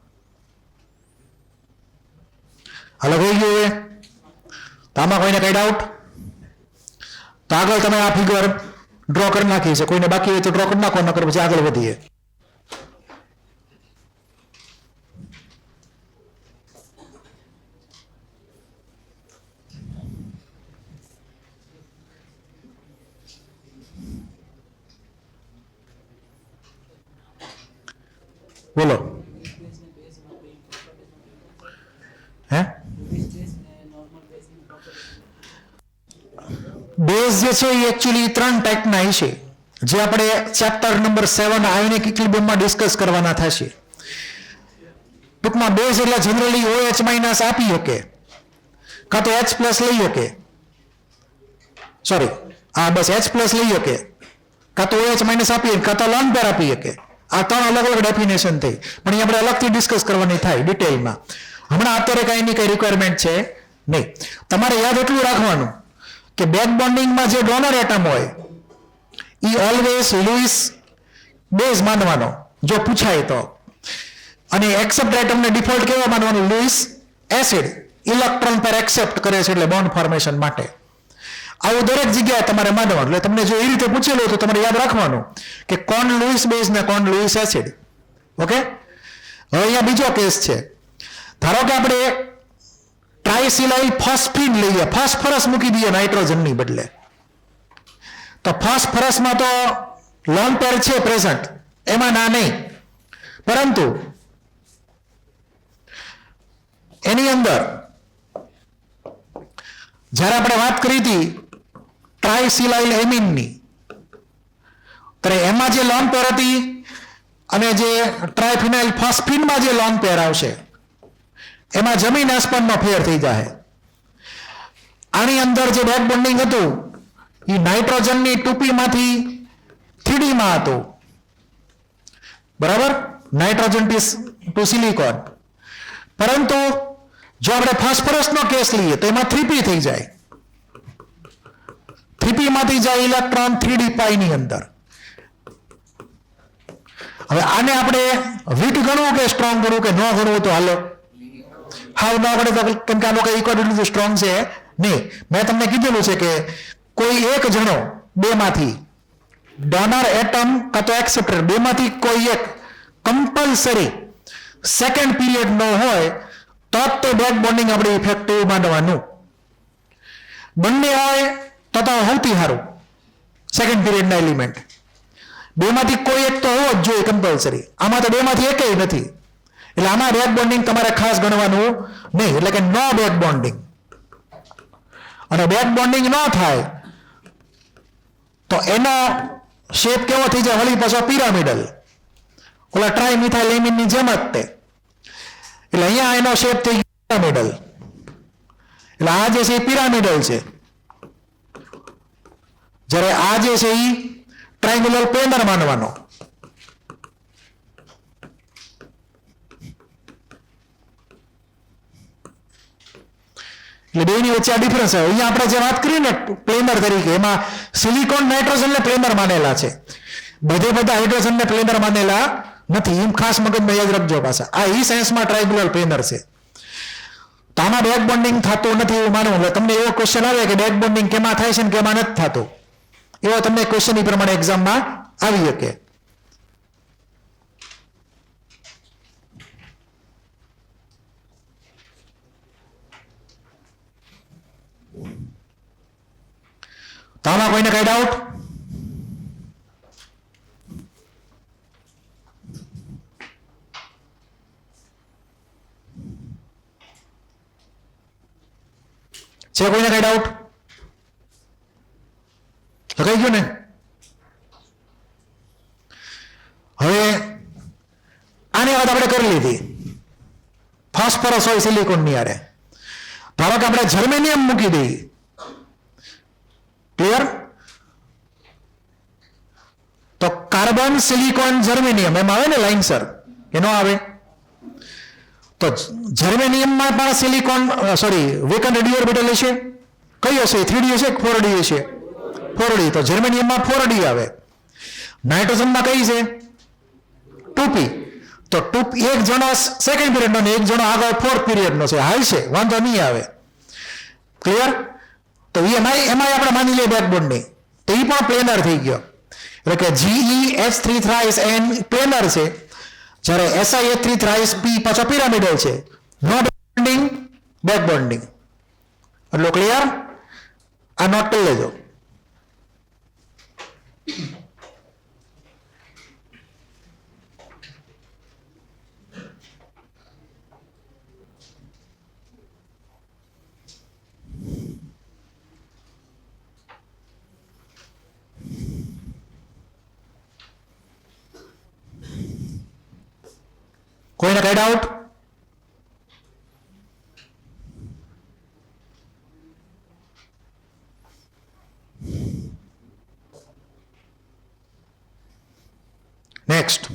હાલો થઈ ગયું હવે? તો આમાં કોઈને કઈ ડાઉટ? તો આગળ તમે આ ફિગર ડ્રો કરી નાખી છે. કોઈને બાકી હોય તો ડ્રો કરી નાખો, નકર પછી આગળ વધીએ. બોલો. હે બેઝ જે છે એ એકચ્યુઅલી 3 ટાઈપના હશે, જે આપણે ચેપ્ટર નંબર 7 આયોનિક ઇક્વિલિબ્રિયમમાં ડિસ્કસ કરવાના થશે. ટૂંકમાં બેઝ એટલે જનરલી OH- આપી શકે, કાં તો H+ લઈ શકે, સોરી આ બસ H+ લઈ શકે, કાં તો OH- આપી, કાં તો લોન પેર આપી શકે. આ 3 અલગ અલગ ડેફિનેશન થઈ, પણ એ આપણે અલગથી ડિસ્કસ કરવાની થાય ડિટેલમાં. હમણાં અત્યારે કાંઈની કઈ રિક્વાયરમેન્ટ છે નહીં. તમારે યાદ એટલું રાખવાનું કે બેક બોન્ડિંગમાં જે ડોનર એટમ હોય એ ઓલવેઝ લુઈસ બેઝ માનવાનો જો પૂછાય તો, અને એક્સેપ્ટ એટમને ડિફોલ્ટ કેવા માનવાનું? Louis acid. ઇલેક્ટ્રોન પર એક્સેપ્ટ કરે છે એટલે બોન્ડ ફોર્મેશન માટે. આવું દરેક જગ્યાએ તમારે માનવાનું. એટલે તમને જો એ રીતે પૂછેલું હોય તો તમારે યાદ રાખવાનું કે કોણ લુઈસ બેઝ ને કોણ લુઈસ એસિડ. ઓકે, હવે અહીંયા બીજો કેસ છે. ધારો કે આપણે ટ્રાઇસિલાઇલ ફોસ્ફીન લઈએ, ફોસ્ફરસ મૂકી દઈએ નાઇટ્રોજનની બદલે, તો ફોસ્ફરસમાં તો લોન પેર છે પ્રેઝન્ટ, એમાં ના નહીં, પરંતુ એની અંદર જ્યારે આપણે વાત કરી હતી ટ્રાઇસિલાઇલ એમિનની, ત્યારે એમાં જે લોન પેર હતી અને જે ટ્રાઇફિનાઇલ ફોસ્ફીનમાં જે લોન પેર આવશે એમાં જમીન આસમાનનો ફેર થઈ જાય. આની અંદર જે બેક બોન્ડિંગ હતું એ નાઇટ્રોજનની 2p માંથી 3d માં હતું, બરાબર, નાઇટ્રોજન ટુ સિલિકોન. પરંતુ જો આપણે ફોસ્ફરસનો કેસ લઈએ તો એમાં 3p થઈ જાય. 3p માંથી જાય ઇલેક્ટ્રોન 3d પાઈની અંદર. હવે આને આપણે વીક ગણવું કે સ્ટ્રોંગ ગણવું કે ન ગણવું તો હાલો? હાવ ન ગણે તો કેમ કે આનો કઈ ઇક્વલ સ્ટ્રોંગ છે નહીં. મેં તમને કીધેલું છે કે કોઈ એક જણો બેમાંથી ડોનર એટમ કાં તો એક્સેપ્ટર બેમાંથી કોઈ એક કમ્પલસરી સેકન્ડ પીરિયડ નો હોય તો જ તો બેક બોન્ડિંગ આપણે ઇફેક્ટિવ માનવાનું. બંને હોય તો સૌથી સારું સેકન્ડ પીરિયડના એલિમેન્ટ. બેમાંથી કોઈ એક તો હોવો જ જોઈએ કમ્પલસરી. આમાં તો બેમાંથી એકેય નથી, એટલે આમાં બેક બોન્ડિંગ તમારે ખાસ ગણવાનું નહીં, એટલે કે નો બેક બોન્ડિંગ. અને બેક બોન્ડિંગ ન થાય તો એનો શેપ કેવો થઈ જાય? વળી પાછો પિરામિડલ, ઓલા ટ્રાઇમિથાઇલ એમિનની જેમ જ તે. એટલે અહીંયા એનો શેપ થઈ ગયો પિરામિડલ. એટલે આ જે છે એ પિરામિડલ છે, જ્યારે આ જે છે એ ટ્રાયંગ્યુલર પ્લેનર માનવાનો. એટલે બેની વચ્ચે આ ડિફરન્સ આવે. અહીંયા આપણે જે વાત કરીએ ને પ્લેનર તરીકે, એમાં સિલિકોન નાઇટ્રોજનને પ્લેનર માનેલા છે, બધા હાઇડ્રોજનને પ્લેનર માનેલા નથી. એમ ખાસ મગજમાં યાદ રાખજો પાછા. આ ઈ સાયન્સમાં ટ્રાયંગ્યુલર પ્લેનર છે. તો આમાં બેક બોન્ડિંગ થતું નથી એવું માનવું. એટલે તમને એવો ક્વેશ્ચન આવે કે બેક બોન્ડિંગ કેમાં થાય છે ને કેમાં નથી થતું, એવો તમને ક્વેશ્ચન એ પ્રમાણે એક્ઝામમાં આવી શકે. તો આમાં કોઈને કઈ ડાઉટ? છે કોઈને કઈ ડાઉટ? લખાઈ ગયું ને? હવે આની વાત આપણે કરી લીધી. ફોસ્ફરસ હોય સિલિકોન ની આરે, ધારો કે આપણે જર્મેનિયમ મૂકી દઈએ. ક્લિયર? તો કાર્બન, સિલિકોન, જર્મેનિયમ એમ આવે ને લાઈનસર, કે ન આવે? તો જર્મેનિયમમાં પણ સિલિકોન વેકન્ટ ડી ઓર્બિટલ હશે. કઈ હશે? 3D હશે કે 4D હશે? 4D. તો જર્મેનિયમમાં 4D આવે. નાઇટ્રોજનમાં કઈ છે? 2p. તો એક જણો સેકન્ડ પીરિયડનો ને એક જણો આગળ ફોર્થ પીરિયડનો છે, હાલશે, વાંધો નહીં આવે. ક્લિયર? તો એમાં આપણે માની લઈએ બેક બોન્ડિંગ, તો એ પણ પ્લેનર થઈ ગયો. એટલે કે GeH3 thrice N પ્લેનર છે, જ્યારે SiH3 thrice P પાછો પિરામિડલ છે. નો બોન્ડિંગ, બેક બોન્ડિંગ. એટલો ક્લિયર? આ નોટ કરી લેજો. કોઈને કઈ ડાઉટ? નેક્સ્ટ.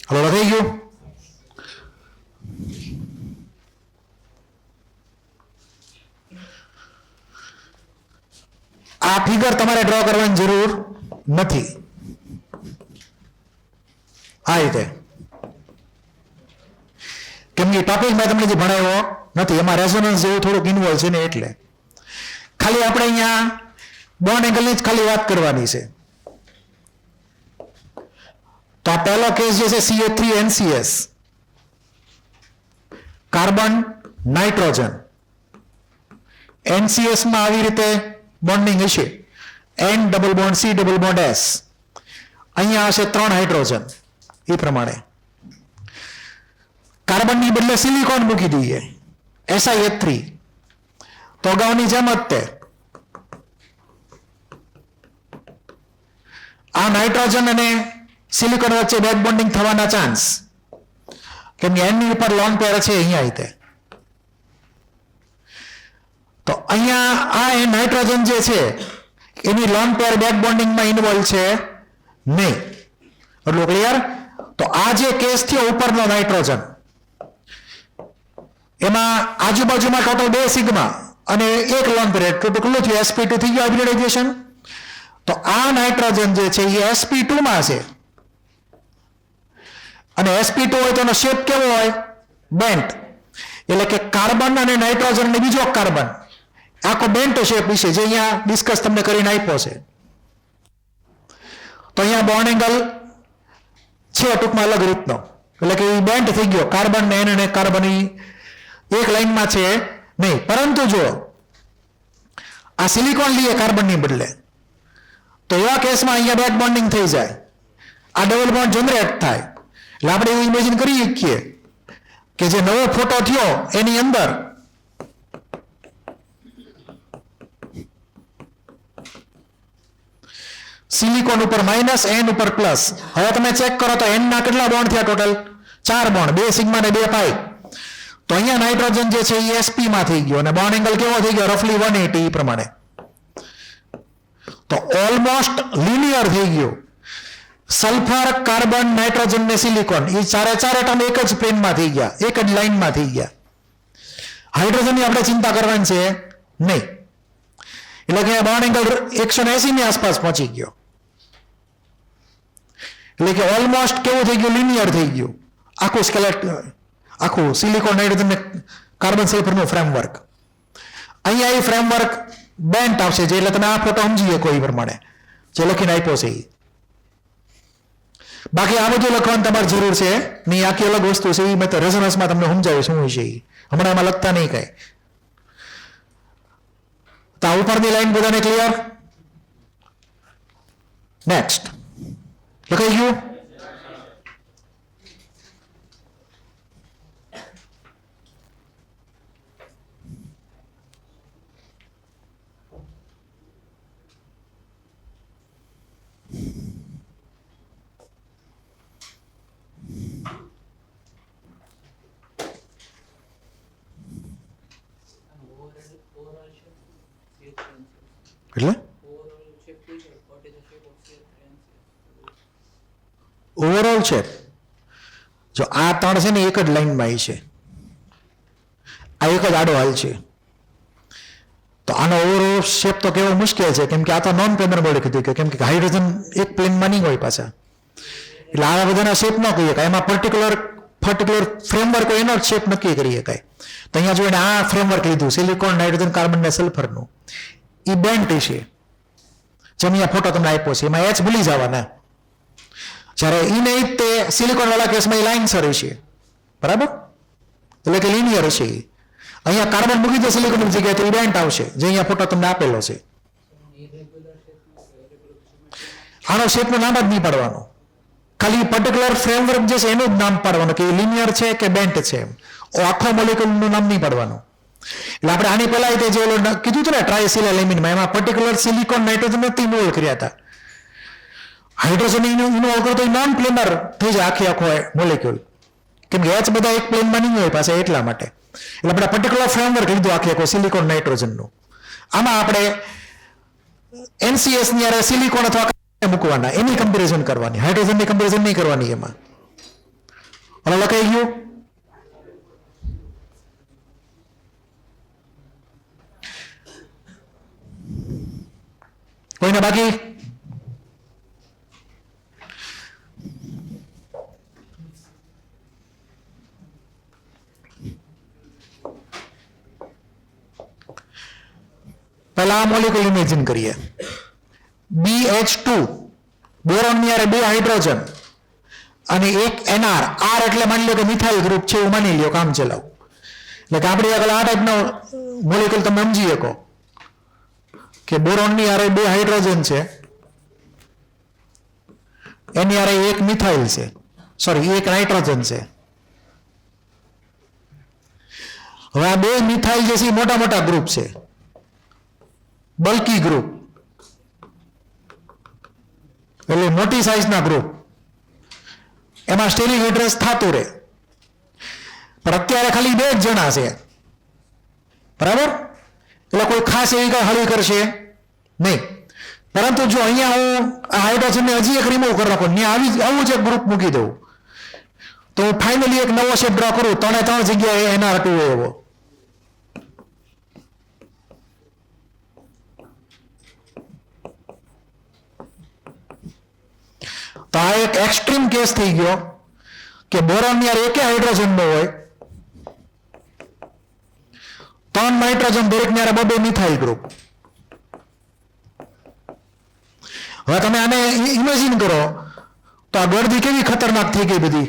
હવે લખાઈ ગયું? આ ફિગર તમારે ડ્રો કરવાની જરૂર નથી. આ રીતે, કેમ કે ટોપિક મેં તમને જે ભણાવ્યો નથી, એમાં રેઝોનન્સ જેવું થોડુંક ઇન્વોલ્વ છે ને, એટલે ખાલી આપણે અહીંયા બોન્ડ એંગલની જ ખાલી વાત કરવાની છે. તો આ પહેલો કેસ જે છે CH3NCS, કાર્બન નાઇટ્રોજન. NCS માં આવી રીતે બોન્ડિંગ હશે, N double bond C double bond S. અહીંયા હશે 3 હાઇડ્રોજન. એ પ્રમાણે કાર્બનની બદલે સિલિકોન મૂકી દઈએ, SiH3. તો અગાઉની જેમ જ તે આ નાઇટ્રોજન અને સિલિકોન વચ્ચે બેક બોન્ડિંગ થવાના ચાન્સ, કેમ કે એની ઉપર લોન પેર છે અહીંયા રીતે. તો અહીંયા આ નાઇટ્રોજન જે છે એની લોન પેર બેક બોન્ડિંગમાં ઇન્વોલ્વ છે નહીં. એટલું ક્લિયર? તો આ જે કેસ થયો ઉપરનો નાઇટ્રોજન, એમાં આજુબાજુમાં ટોટલ 2 સિગ્મા અને એક લોન પેર, કેટલું થયું? sp2 થઈ ગયું હાઇબ્રિડાઇઝેશન. તો આ નાઇટ્રોજન જે છે એ sp2 માં છે, અને sp2 હોય તો એનો શેપ કેવો હોય? બેન્ટ. એટલે કે કાર્બન અને નાઇટ્રોજન અને બીજો કાર્બન આખો બેન્ટ શેપ વિશે જે અહીંયા ડિસ્કસ તમને કરીને આપ્યો છે. તો અહીંયા બોન્ડ એંગલ છે ટૂંકમાં અલગ રીતનો, એટલે કે એ બેન્ટ થઈ ગયો. કાર્બન ને N અને કાર્બન એક લાઈનમાં છે નહીં. પરંતુ જો આ સિલિકોન લઈએ કાર્બનની બદલે, તો એવા કેસમાં અહીંયા બેક બોન્ડિંગ થઈ જાય, આ ડબલ બોન્ડ જનરેટ થાય. એટલે આપણે એવું ઇમેજિન કરી શકીએ કે જે નવો ફોટો થયો એની અંદર સિલિકોન ઉપર માઇનસ, N ઉપર પ્લસ. હવે તમે ચેક કરો તો N ના કેટલા બોન્ડ થયા? ટોટલ 4 બોન્ડ, 2 સિગ્મા ને 2 પાઈ. તો અહીંયા નાઇટ્રોજન જે છે એ sp માં થઈ ગયો અને બોન્ડ એંગલ કેવો થઈ ગયો રફલી 180 એ પ્રમાણે. તો ઓલમોસ્ટ લિનિયર થઈ ગયું. સલ્ફર, કાર્બન, નાઇટ્રોજન ને સિલિકોન એ ચારે એટમ એક જ પ્લેનમાં થઈ ગયા, એક જ લાઈનમાં થઈ ગયા. હાઇડ્રોજનની આપણે ચિંતા કરવાની છે નહીં. એટલે કે બોન્ડ એંગલ 180 ની આસપાસ પહોંચી ગયો. એટલે કે ઓલમોસ્ટ કેવું થઈ ગયું, લિનિયર થઈ ગયું આખું સ્કેલેટ, આખું સિલિકોન, નાઇટ્રોજન ને કાર્બન સલ્ફરનું ફ્રેમવર્ક. અહીંયા એ ફ્રેમવર્ક બેન્ટ આવશે, જે એટલે તમે આ ફોટો સમજી શકો એ પ્રમાણે જે લખીને આપ્યો છે એ. બાકી આ બધું લખવાની તમારે જરૂર છે નહીં, આખી અલગ વસ્તુ છે એ મેં તો રેઝોનન્સમાં તમને સમજાવ્યું શું હોય છે એ. હમણાં એમાં લખતા નહીં કઈ. તો આ ઉપરની લાઈન બધાને ક્લિયર? નેક્સ્ટ લખાઈ ગયું? એટલે ઓવરઓલ શેપ જો આ ત્રણ છે ને એક જ લાઈનમાં છે, આ એક જ આડો હાલ છે, તો આનો ઓવરઓલ શેપ તો કેવો મુશ્કેલ છે, કેમ કે આ તો નોન પ્લેનર મોડે કીધું કે કેમ કે હાઇડ્રોજન એક પ્લેનમાં નહીં હોય પાછા, એટલે આવા બધાના શેપ ન કહી શકાય. એમાં પર્ટિક્યુલર ફ્રેમવર્ક એનો જ શેપ નક્કી કરી શકાય. તો અહીંયા જોઈને આ ફ્રેમવર્ક લીધું સિલિકોન, નાઇટ્રોજન, કાર્બન ને સલ્ફરનું, એ બેન્ટ છે. જમીયા ફોટો તમને આપ્યો છે, એમાં એચ ભૂલી જવાના. જ્યારે ઈ નહીં તે સિલિકોન વાળા કેસમાં એ લાઇનસર છે, બરાબર, એટલે કે લિનિયર છે. અહીંયા કાર્બન મૂકી દે સિલિકોનની જગ્યાએ તો એ બેન્ટ આવશે, જે અહીંયા ફોટો તમને આપેલો છે. આનો શેપનું નામ જ નહીં પાડવાનું, ખાલી પર્ટિક્યુલર ફ્રેમવર્ક જે છે એનું જ નામ પાડવાનું કે લિનિયર છે કે બેન્ટ છે, આખો મોલેક્યુલનું નામ નહીં પાડવાનું. એટલે આપણે આની પહેલા જે કીધું હતું ને ટ્રાયસિલાલેમિનમાં, એમાં પર્ટિક્યુલર સિલિકોન, નાઇટ્રોજન નથી ઇન્વોલ્વ કર્યા હતા. હાઇડ્રોજન ઇન્વોલ્વ કરો તો નોન પ્લેનર થઈ જાય આખો મોલેક્યુલ, કેમ કે એચ બધા એક પ્લેનમાં નહીં હોય પાસે, એટલા માટે. એટલે આપણે પર્ટિક્યુલર ફ્રેમવર્ક લીધું આખો સિલિકોન, નાઇટ્રોજનનું. આમાં આપણે NCS ની યારે સિલિકોન અથવા મૂકવાના, એની કમ્પેરિઝન કરવાની, હાઇડ્રોજનની કમ્પેરિઝન નહીં કરવાની એમાં. હવે લખાઈ ગયું? કોઈને બાકી? પહેલા આ મોલેક્યુલ ઇમેજિન કરીએ. BH2 બોરોન ની હારે 2 હાઇડ્રોજન અને એક NR, R એટલે માની લો કે મિથાઇલ ગ્રુપ છે એવું માની લ્યો, કામ ચલાવ. એટલે કે આપણે આગળ આ ટાઈપનો મોલેક્યુલ તમે સમજી શકો કે બોરોન ની હારે 2 હાઇડ્રોજન છે, એની હારે એક મિથાઇલ છે, સોરી એક નાઇટ્રોજન છે. હવે આ 2 મિથાઇલ જે છે મોટા મોટા ગ્રુપ છે, બલ્કી ગ્રુપ, એટલે મોટી સાઇઝના ગ્રુપ, એમાં સ્ટેરિક એડ્રેસ થતું રહે. પણ અત્યારે ખાલી 2 જ જણા છે, બરાબર, એટલે કોઈ ખાસ એવી કઈ હળી કરશે નહીં. પરંતુ જો અહીંયા હું આ હાઇડ્રોજનને હજી એક રિમૂવ કરી નાખું, આવું જ એક ગ્રુપ મૂકી દઉં, તો હું ફાઇનલી એક નવો શેપ ડ્રો કરું, 3 જગ્યાએ NR2 હોય એવો. તો આ એક એક્સ્ટ્રીમ કેસ થઈ ગયો કે બોરોન ની યાર એકે હાઇડ્રોજન નો હોય, 3 નાઇટ્રોજન, દરેક ની યાર 2 મિથાઇલ ગ્રુપ. હવે તમે આને ઇમેજિન કરો તો આ ગળદી કેવી ખતરનાક થઈ ગઈ બધી,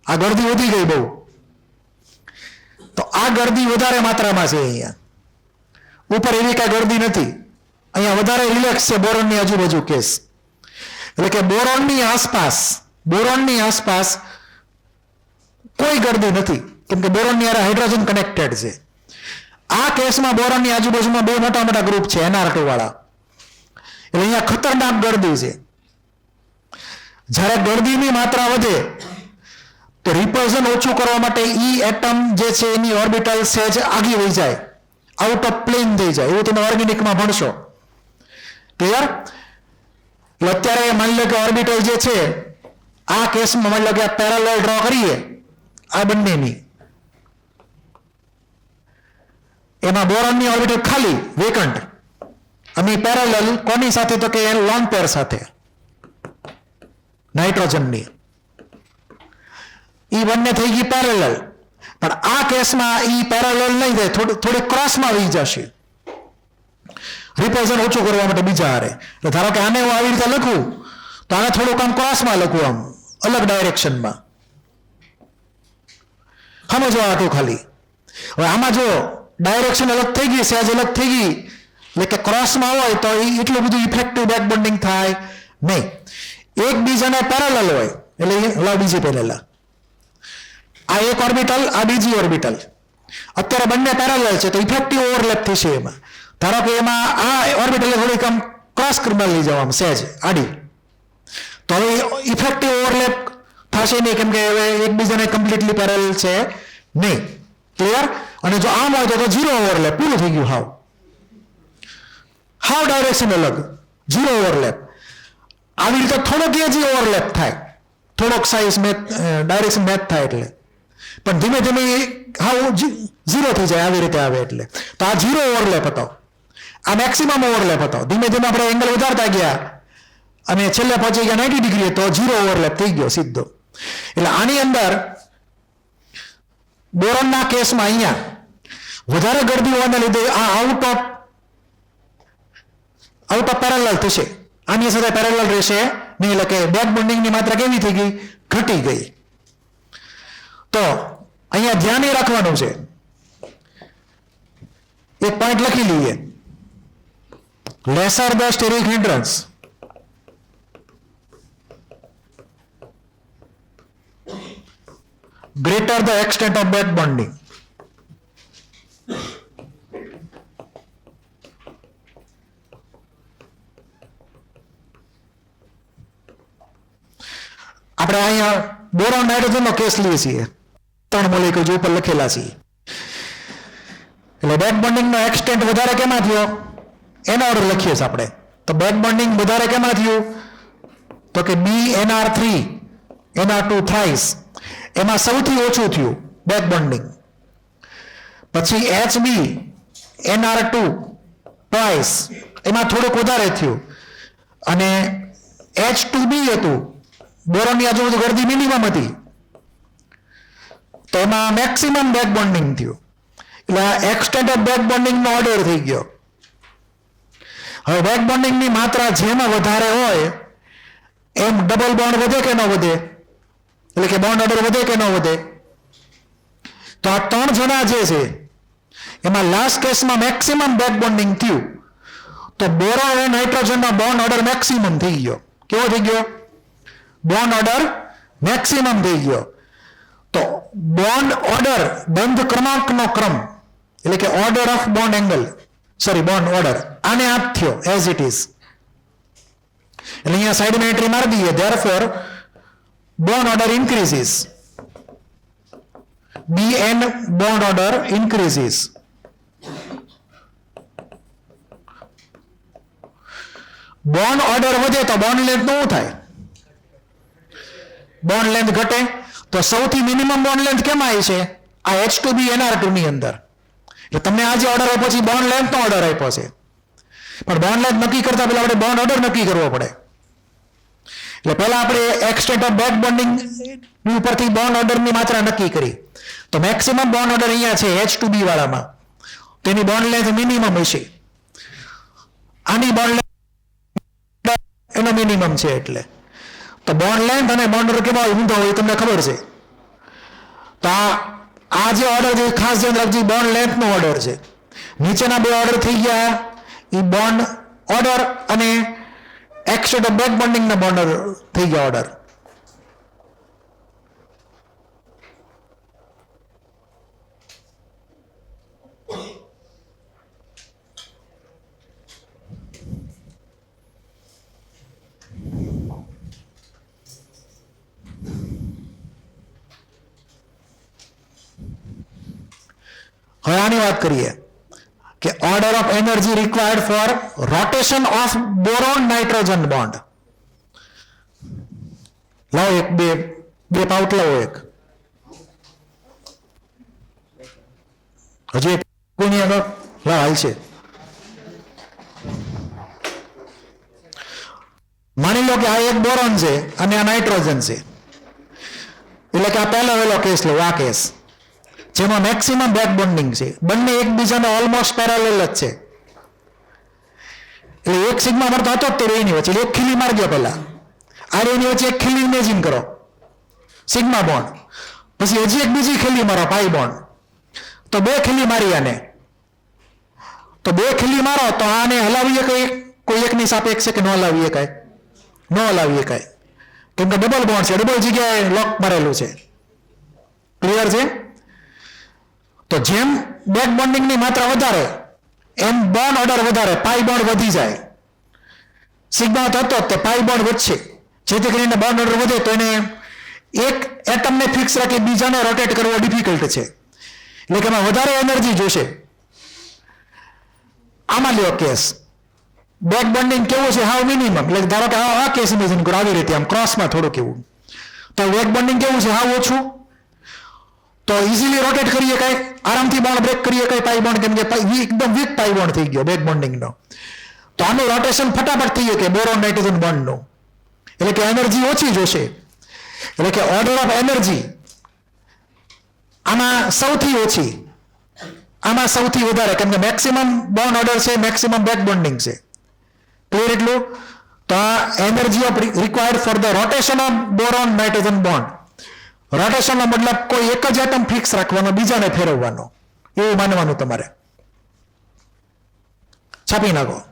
આ ગળદી વધી ગઈ બહુ. તો આ ગળદી વધારે માત્રામાં છે અહીંયા, ઉપર એવી કઈ ગળદી નથી, અહીંયા વધારે રિલેક્સ છે બોરોનની આજુબાજુ કેસ. એટલે કે બોરોનની આસપાસ કોઈ ગળદી નથી, કેમ કે બોરોનની હારે હાઇડ્રોજન કનેક્ટેડ છે. આ કેસમાં બોરોનની આજુબાજુમાં 2 મોટા મોટા ગ્રુપ છે NR2 વાળા, એટલે અહીંયા ખતરનાક ગળદી છે. જ્યારે ગળદીની માત્રા વધે તો રિપલ્ઝન ઓછું કરવા માટે ઈ એટમ જે છે એની ઓર્બિટલ સહેજ આગી વહી જાય, આઉટ ઓફ પ્લેન થઈ જાય, એવું તમે ઓર્ગેનિકમાં ભણશો. ક્લિયર? એટલે અત્યારે માની લો કે ઓર્બિટલ જે છે આ કેસમાં માની લો કે આ પેરેલલ ડ્રો કરીએ આ બંનેની, એમાં બોરોનની ઓર્બિટલ ખાલી વેકન્ટ અને પેરેલલ કોની સાથે તો કે લોન પેર સાથે નાઇટ્રોજનની, ઈ બંને થઈ ગઈ પેરેલલ. પણ આ કેસમાં ઈ પેરેલલ નહીં થાય, થોડી ક્રોસમાં વહી જશે રિપલ્ઝન ઓછું કરવા માટે બીજા હારે. એટલે ધારો કે આને હું આવી રીતે લખું તો આને થોડુંક આમ ક્રોસમાં લખું, આમ અલગ ડાયરેક્શનમાં. સમજો આટલું ખાલી. હવે આમાં જો ડાયરેક્શન અલગ થઈ ગઈ, સહેજ અલગ થઈ ગઈ, એટલે કે ક્રોસમાં હોય તો એટલું બધું ઇફેક્ટિવ બેક બોન્ડિંગ થાય નહીં. એકબીજાને પેરેલલ હોય એટલે લાવ બીજી પેરેલલ, આ એક ઓર્બિટલ આ બીજી ઓર્બિટલ, અત્યારે બંને પેરેલલ છે તો ઇફેક્ટિવ ઓવરલેપ થશે એમાં. ધારો કે એમાં આ ઓર્બિટલ થોડીક આમ ક્રોસ કરી લઈ જવામાં સહેજ આડી, તો હવે ઇફેક્ટિવ ઓવરલેપ થશે નહીં, કેમ કે હવે એકબીજાને કમ્પ્લીટલી પેરેલલ છે નહીં. ક્લિયર? અને જો આમ હોય તો ઝીરો ઓવરલેપ, પૂરું થઈ ગયું. હાવ ડાયરેક્શન અલગ, ઝીરો ઓવરલેપ. આવી રીતે થોડોક એ જ ઓવરલેપ થાય, થોડોક સાઇઝ ડાયરેક્શન મેચ થાય એટલે, પણ ધીમે ધીમે હાવ ઝીરો થઈ જાય આવી રીતે આવે એટલે. તો આ ઝીરો ઓવરલેપ હતો, આ મેક્સિમમ ઓવરલેપ હતો. ધીમે ધીમે આપણે એંગલ વધારતા ગયા અને છેલ્લે પહોંચી ગયા 90 ડિગ્રી, તો ઝીરો ઓવરલેપ થઈ ગયો સીધો. એટલે આની અંદર બોરોનના કેસમાં અહીંયા વધારે ગરદી હોવાને લીધે આ આઉટ ઓફ પેરેલલ થશે, આની સાથે પેરેલલ રહેશે નહીં. એટલે કે બેક બોન્ડિંગની માત્રા કેવી થઈ ગઈ? ઘટી ગઈ. તો અહીંયા ધ્યાન એ રાખવાનું છે, એક પોઈન્ટ લખી લઈએ, lesser the steric hindrance greater the extent of back bonding. આપણે અહીંયા બોરોન નાઇટ્રોજનનો કેસ લઈએ છીએ, 3 મોલેક્યુલ ઉપર લખેલા છે. એટલે બેક બોન્ડિંગનો એક્સટેન્ટ વધારે કેમાં થયો એનો ઓર્ડર લખીએ છીએ આપણે. તો બેક બોન્ડિંગ વધારે કેમાં થયું તો કે BNR3 NR2 થ્રાઇસ, એમાં સૌથી ઓછું થયું બેક બોન્ડિંગ. પછી HB NR2 ટ્વાઇસ, એમાં થોડુંક વધારે થયું. અને H2B હતું, બોરોનની આજુબાજુ ગરદી મિનિમમ હતી, તો એમાં મેક્સિમમ બેક બોન્ડિંગ થયું. એટલે એક્સટેન્ટ ઓફ બેક બોન્ડિંગનો ઓર્ડર થઈ ગયો. હવે બેક બોન્ડિંગની માત્રા જેમાં વધારે હોય એમ ડબલ બોન્ડ વધે કે ન વધે? એટલે કે બોન્ડ ઓર્ડર વધે કે ન વધે? તો આ 3 જણા જે છે એમાં લાસ્ટ કેસમાં મેક્સિમમ બેક બોન્ડિંગ થયું, તો બોરોન અને નાઇટ્રોજનનો બોન્ડ ઓર્ડર મેક્સિમમ થઈ ગયો. કેવો થઈ ગયો? બોન્ડ ઓર્ડર મેક્સિમમ થઈ ગયો. તો બોન્ડ ઓર્ડર બંધ ક્રમાંકનો ક્રમ, એટલે કે order of bond angle, bond order આને આપ થયો એઝ ઇટ ઇઝ. એટલે અહીંયા સાઈડમાં એન્ટ્રી મારી દઈએ, therefore bond order increases, BN bond order increases. Bond order વધે તો બોન્ડ લેન્થ શું થાય? બોન્ડ લેન્થ ઘટે. તો સૌથી મિનિમમ બોન્ડ લેન્થ કેમાં આવી છે? આ H2B NR2 ની અંદર. એટલે તમને આજે ઓર્ડર આપ્યો છે બોન્ડ લેન્થ નો ઓર્ડર આપ્યો છે, પણ બોન્ડ લેન્થ નક્કી કરતા પહેલા આપણે બોન્ડ ઓર્ડર નક્કી કરવો પડે. એટલે પહેલા આપણે એક્સટેન્ટ ઓફ બેક બોન્ડિંગ ઉપરથી બોન્ડ ઓર્ડરની માત્રા નક્કી કરી. તો મેક્સિમમ બોન્ડ ઓર્ડર અહીંયા છે H2B વાળામાં, તેની બોન્ડ લેન્થ મિનિમમ હશે. આની બોન્ડ લેન્થ એનો મિનિમમ છે. એટલે તો બોન્ડ લેન્થ અને બોન્ડ ઓર્ડર કેવા ઊંધો હોય તમને ખબર છે. તો આ જે ઓર્ડર છે ખાસ ધ્યાન રાખજો, બોન્ડ લેન્થ નો ઓર્ડર છે. નીચેના બે ઓર્ડર થઈ ગયા એ બોન્ડ ઓર્ડર અને એક્સટેન્ટ ઓફ બેક બોન્ડિંગ ના બોન્ડ ઓર્ડર થઈ ગયા ઓર્ડર. હવે આની વાત કરીએ કે order of energy required four rotation of boron nitrogen bond. લાવો એક બે પાઉટ લાવો. એક હજી એક કોની આગળ લાવ હાલ છે. માની લો કે આ એક બોરોન છે અને આ નાઇટ્રોજન છે, એટલે કે આ પહેલો વહેલો કેસ લો, આ કેસ જેમાં મેક્સિમમ બેક બોન્ડિંગ છે. બંને એકબીજાને ઓલમોસ્ટ પેરેલલ જ છે. એટલે એક સિગ્મા મળતો હતો તે એની વચ્ચે એક ખીલી મારજો. પહેલા આ એની વચ્ચે એક ખીલી ઇમેજિન કરો, સિગ્મા બોન્ડ. પછી હજી એક બીજી ખીલી મારો, પાઈ બોન્ડ. તો બે ખીલી મારી આને, તો બે ખીલી મારો તો આને હલાવીએ કઈ કોઈ એકની સાપેક્ષે કે ન હલાવીએ કાંઈ? ન હલાવીએ કાંઈ, કેમ કે ડબલ બોન્ડ છે, ડબલ જગ્યાએ લોક મારેલું છે. ક્લિયર છે? તો જેમ બેક બોન્ડિંગની માત્રા વધારે એમ બોન્ડ ઓર્ડર વધારે, પાઈ બોન્ડ વધી જાય. સિગ્મા થતો તે પાઈ બોન્ડ વધશે, જેથી કરીને બોન્ડ ઓર્ડર વધે તો એને એક એટમને ફિક્સ રાખી બીજાને રોટેટ કરવો ડિફિકલ્ટ છે. એટલે કે એમાં વધારે એનર્જી જોશે. આમાં લ્યો કેસ બેક બોન્ડિંગ કેવું છે? હાવ મિનિમમ. એટલે ધારો કે આ કેસ ઇમેજિન કરો આવી રીતે, આમ ક્રોસમાં થોડું કેવું. તો બેક બોન્ડિંગ કેવું છે? હાવ ઓછું. તો ઇઝીલી રોટેટ કરીએ, કાંઈ આરામથી બોન્ડ બ્રેક કરીએ કાંઈ પાઈ બોન્ડ, કેમ કે એકદમ વીક પાઈ બોન્ડ થઈ ગયો બેક બોન્ડિંગનો. તો આનું રોટેશન ફટાફટ થઈ ગયું કે બોરોન નાઇટ્રોજન બોન્ડનું. એટલે કે એનર્જી ઓછી જોશે. એટલે કે ઓર્ડર ઓફ એનર્જી આમાં સૌથી ઓછી, આમાં સૌથી વધારે, કેમ કે મેક્સિમમ બોન્ડ ઓર્ડર છે, મેક્સિમમ બેક બોન્ડિંગ છે. ક્લિયર એટલું? તો આ energy of required for the rotation of boron nitrogen bond. રોટેશનનો મતલબ કોઈ એક જ એટમ ફિક્સ રાખવાનો, બીજાને ફેરવવાનો, એવું માનવાનું તમારે. છાપી નાખો.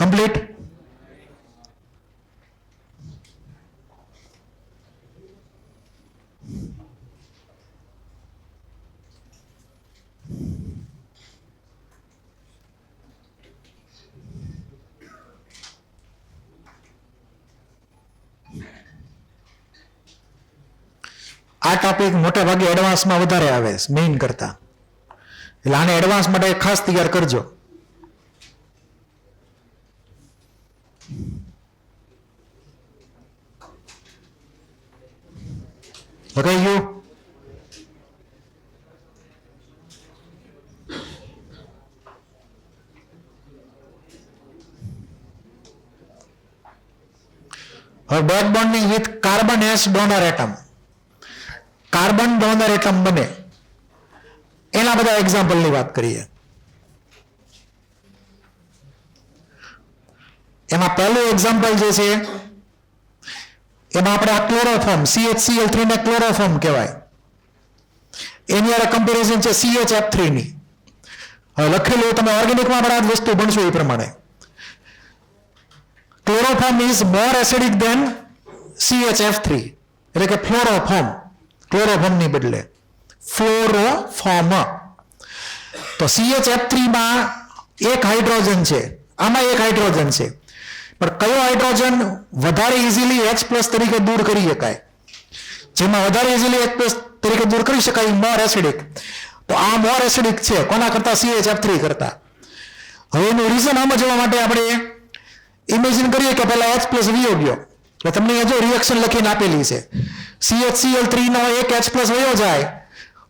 Complete. આ ટોપિક મોટા ભાગે એડવાન્સમાં વધારે આવે છે મેઇન કરતા, એટલે આને એડવાન્સ માટે ખાસ તૈયાર કરજો. લખાઈ ગયું? હવે back bonding with carbon S donor atom, carbon donor atom બને એના બધા એક્ઝામ્પલની વાત કરીએ. એમાં પહેલું એક્ઝામ્પલ જે છે એમાં આપણે આ ક્લોરોફોર્મ CHCl3 ને ક્લોરોફોર્મ કહેવાય. એની આ કમ્પેરિઝન છે CHF3 ની. હવે લખેલું તમે ઓર્ગેનિકમાં પણ આ વસ્તુ ભણશો એ પ્રમાણે. Chloroform is more acidic than CHF3, એટલે કે ફ્લોરોફોર્મ, ક્લોરોફોર્મની બદલે ફ્લોરોફોર્મ. તો CHF3 માં એક હાઇડ્રોજન છે, આમાં એક હાઇડ્રોજન છે, પણ કયો હાઇડ્રોજન વધારે ઇઝીલી H+ તરીકે દૂર કરી શકાય? જેમાં વધારે ઇઝીલી H+ તરીકે દૂર કરી શકાય મોર એસિડિક. તો આ મોર એસિડિક છે કોના કરતા? CHF3 કરતા. હવે એનું રીઝન સમજવા માટે આપણે ઇમેજિન કરીએ કે પહેલા H પ્લસ વયો ગયો, એટલે તમને જો રિએક્શન લખીને આપેલી છે, CHCl3 નો એક H પ્લસ વયો જાય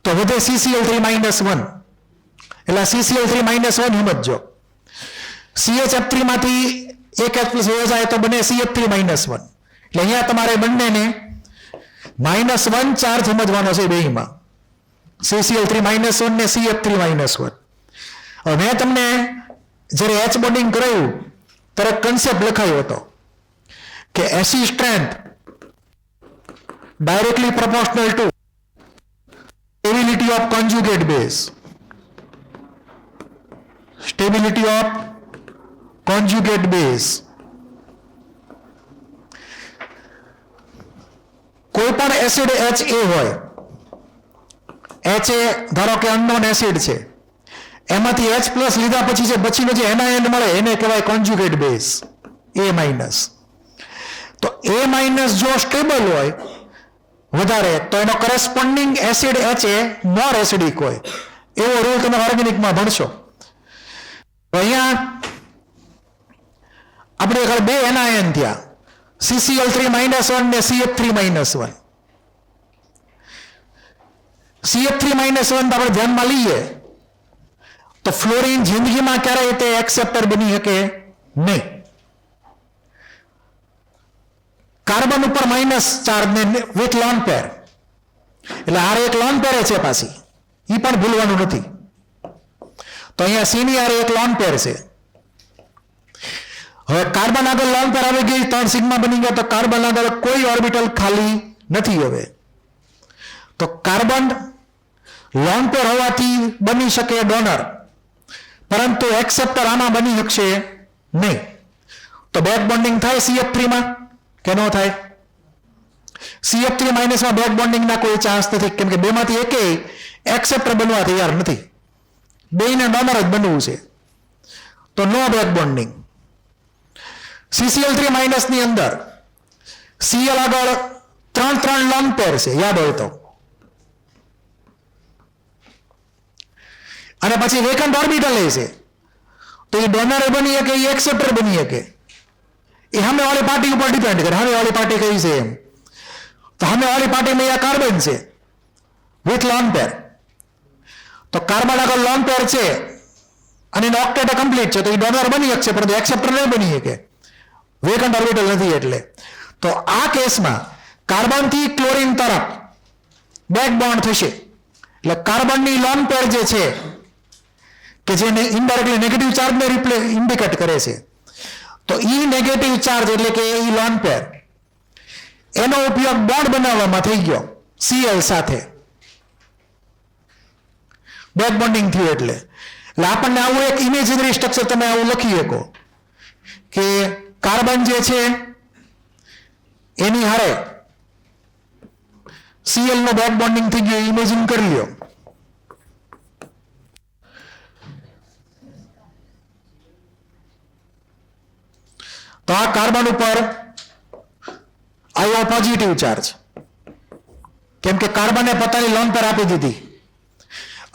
તો વધે CCl3 માઇનસ 1, એટલે CCl3 માઇનસ 1 સમજજો. CHF3 માંથી એક H પ્લસ વયો જાય તો બને CF3 માઇનસ 1, એટલે અહીંયા તમારે બંનેને -1 ચાર્જ સમજવાનો છે બેયમાં, CCl3 માઇનસ 1 ને CF3 માઇનસ 1. હવે મેં તમને જ્યારે H બોન્ડિંગ કરાયું ત્યારે કન્સેપ્ટ લખાયો હતો કે acid strength directly proportional to stability of conjugate base, stability of conjugate base. કોઈ પણ એસિડ HA હોય, HA ધારો કે અનનોન એસિડ છે, એમાંથી H પ્લસ લીધા પછી જે પછીનો જે એનાયન મળે એને કહેવાય કોન્જ્યુગેટ બેઝ A માઇનસ. તો A માઇનસ જો સ્ટેબલ હોય વધારે તો એનો કરસ્પોન્ડિંગ એસિડ HA મોર એસિડિક હોય, એવો રૂલ તમે ઓર્ગેનિકમાં ભણશો. અહીંયા આપણે આગળ બે એનાયન થયા, CCl3 માઇનસ 1 ને CF3 માઇનસ 1. CF3 માઇનસ 1 આપણે ધ્યાનમાં લઈએ તો ફ્લોરિન જિંદગીમાં ક્યારેય તે એક્સેપ્ટર બની શકે નહીં. કાર્બન ઉપર માઇનસ ચાર્જ ને વિથ લોન પેર, એટલે આર એક લોન પેર છે પાછી, એ પણ ભૂલવાનું નથી. તો અહીંયા સી ની આર એક લોન પેર છે. હવે કાર્બન આગળ લોન પેર આવી ગઈ, 3 સિગ્મા બની ગયા, તો કાર્બન આગળ કોઈ ઓર્બિટલ ખાલી નથી. હવે તો કાર્બન લોન પેર હોવાથી બની શકે ડોનર, પરંતુ એક્સેપ્ટર આમાં બની શકશે નહીં. તો બેક બોન્ડિંગ થાય CF3 માં કે ન થાય? CF3 માઇનસ માં બેક બોન્ડિંગ ના કોઈ ચાન્સ નથી, કેમ કે બેમાંથી એકેય એક્સેપ્ટર બનવા તૈયાર નથી, બેયને ડોનર જ બનવું છે, તો નો બેક બોન્ડિંગ. CCl3 માઇનસ ની અંદર Cl આગળ 3 લોન પેર છે, યાદ હોય તો, અને પછી વેકન્ટ ઓર્બિટલ છે, તો એ ડોનર બની શકે, એ એક્સેપ્ટર બની શકે, એ સામે વાળી પાર્ટી ઉપર ડિપેન્ડ કરે, સામે વાળી પાર્ટી કઈ છે એમ. તો સામે વાળી પાર્ટીમાં અહીંયા કાર્બન છે વિથ લોન પેર, તો કાર્બન આગળ લોન પેર છે અને એનો ઓક્ટેટ કમ્પ્લીટ છે, તો એ ડોનર બની શકશે, પરંતુ એક્સેપ્ટર નહીં બની શકે, વેકન્ટ ઓર્બિટલ નથી એટલે. તો આ કેસમાં કાર્બન થી ક્લોરીન તરફ બેક બોન્ડ થશે, એટલે કાર્બનની લોન પેર જે છે કે જેને ઇનડાયરેક્ટલી નેગેટિવ ચાર્જને ઇન્ડિકેટ કરે છે, તો ઈ નેગેટિવ ચાર્જ એટલે કે ઈ લોન પેર એનો ઉપયોગ બોન્ડ બનાવવામાં થઈ ગયો Cl સાથે, બેક બોન્ડિંગ થયું. એટલે આપણને આવું એક ઇમેજનરી સ્ટ્રક્ચર તમે આવું લખી શકો કે કાર્બન જે છે એની હારે Cl નો બેક બોન્ડિંગ થઈ ગયું, ઇમેજિન કરી લ્યો. તો આ કાર્બન ઉપર આવ્યો પોઝિટિવ ચાર્જ, કેમ કે કાર્બને પોતાની લોન પર આપી દીધી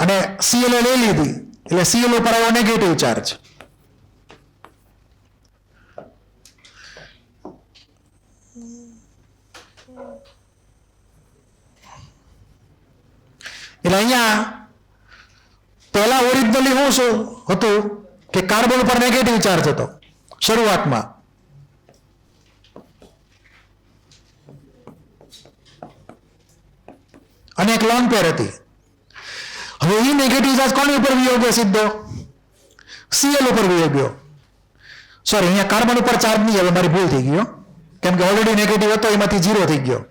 અને Cl લઈ લીધી, એટલે Cl ઉપર આવ્યો નેગેટિવ ચાર્જ. એટલે અહીંયા પહેલા ઓરિજિનલી શું હતું કે કાર્બન ઉપર નેગેટિવ ચાર્જ હતો શરૂઆતમાં, અને એક લોન પેર હતી. હવે એ નેગેટિવ ચાર્જ કોની ઉપર વિયો ગયો? સીધો Cl ઉપર વિયો ગયો. સોરી, અહીંયા કાર્બન ઉપર ચાર્જ નહીં, હવે મારી ભૂલ થઈ ગયો, કેમ કે ઓલરેડી નેગેટિવ હતો, એમાંથી 0 થઈ ગયો.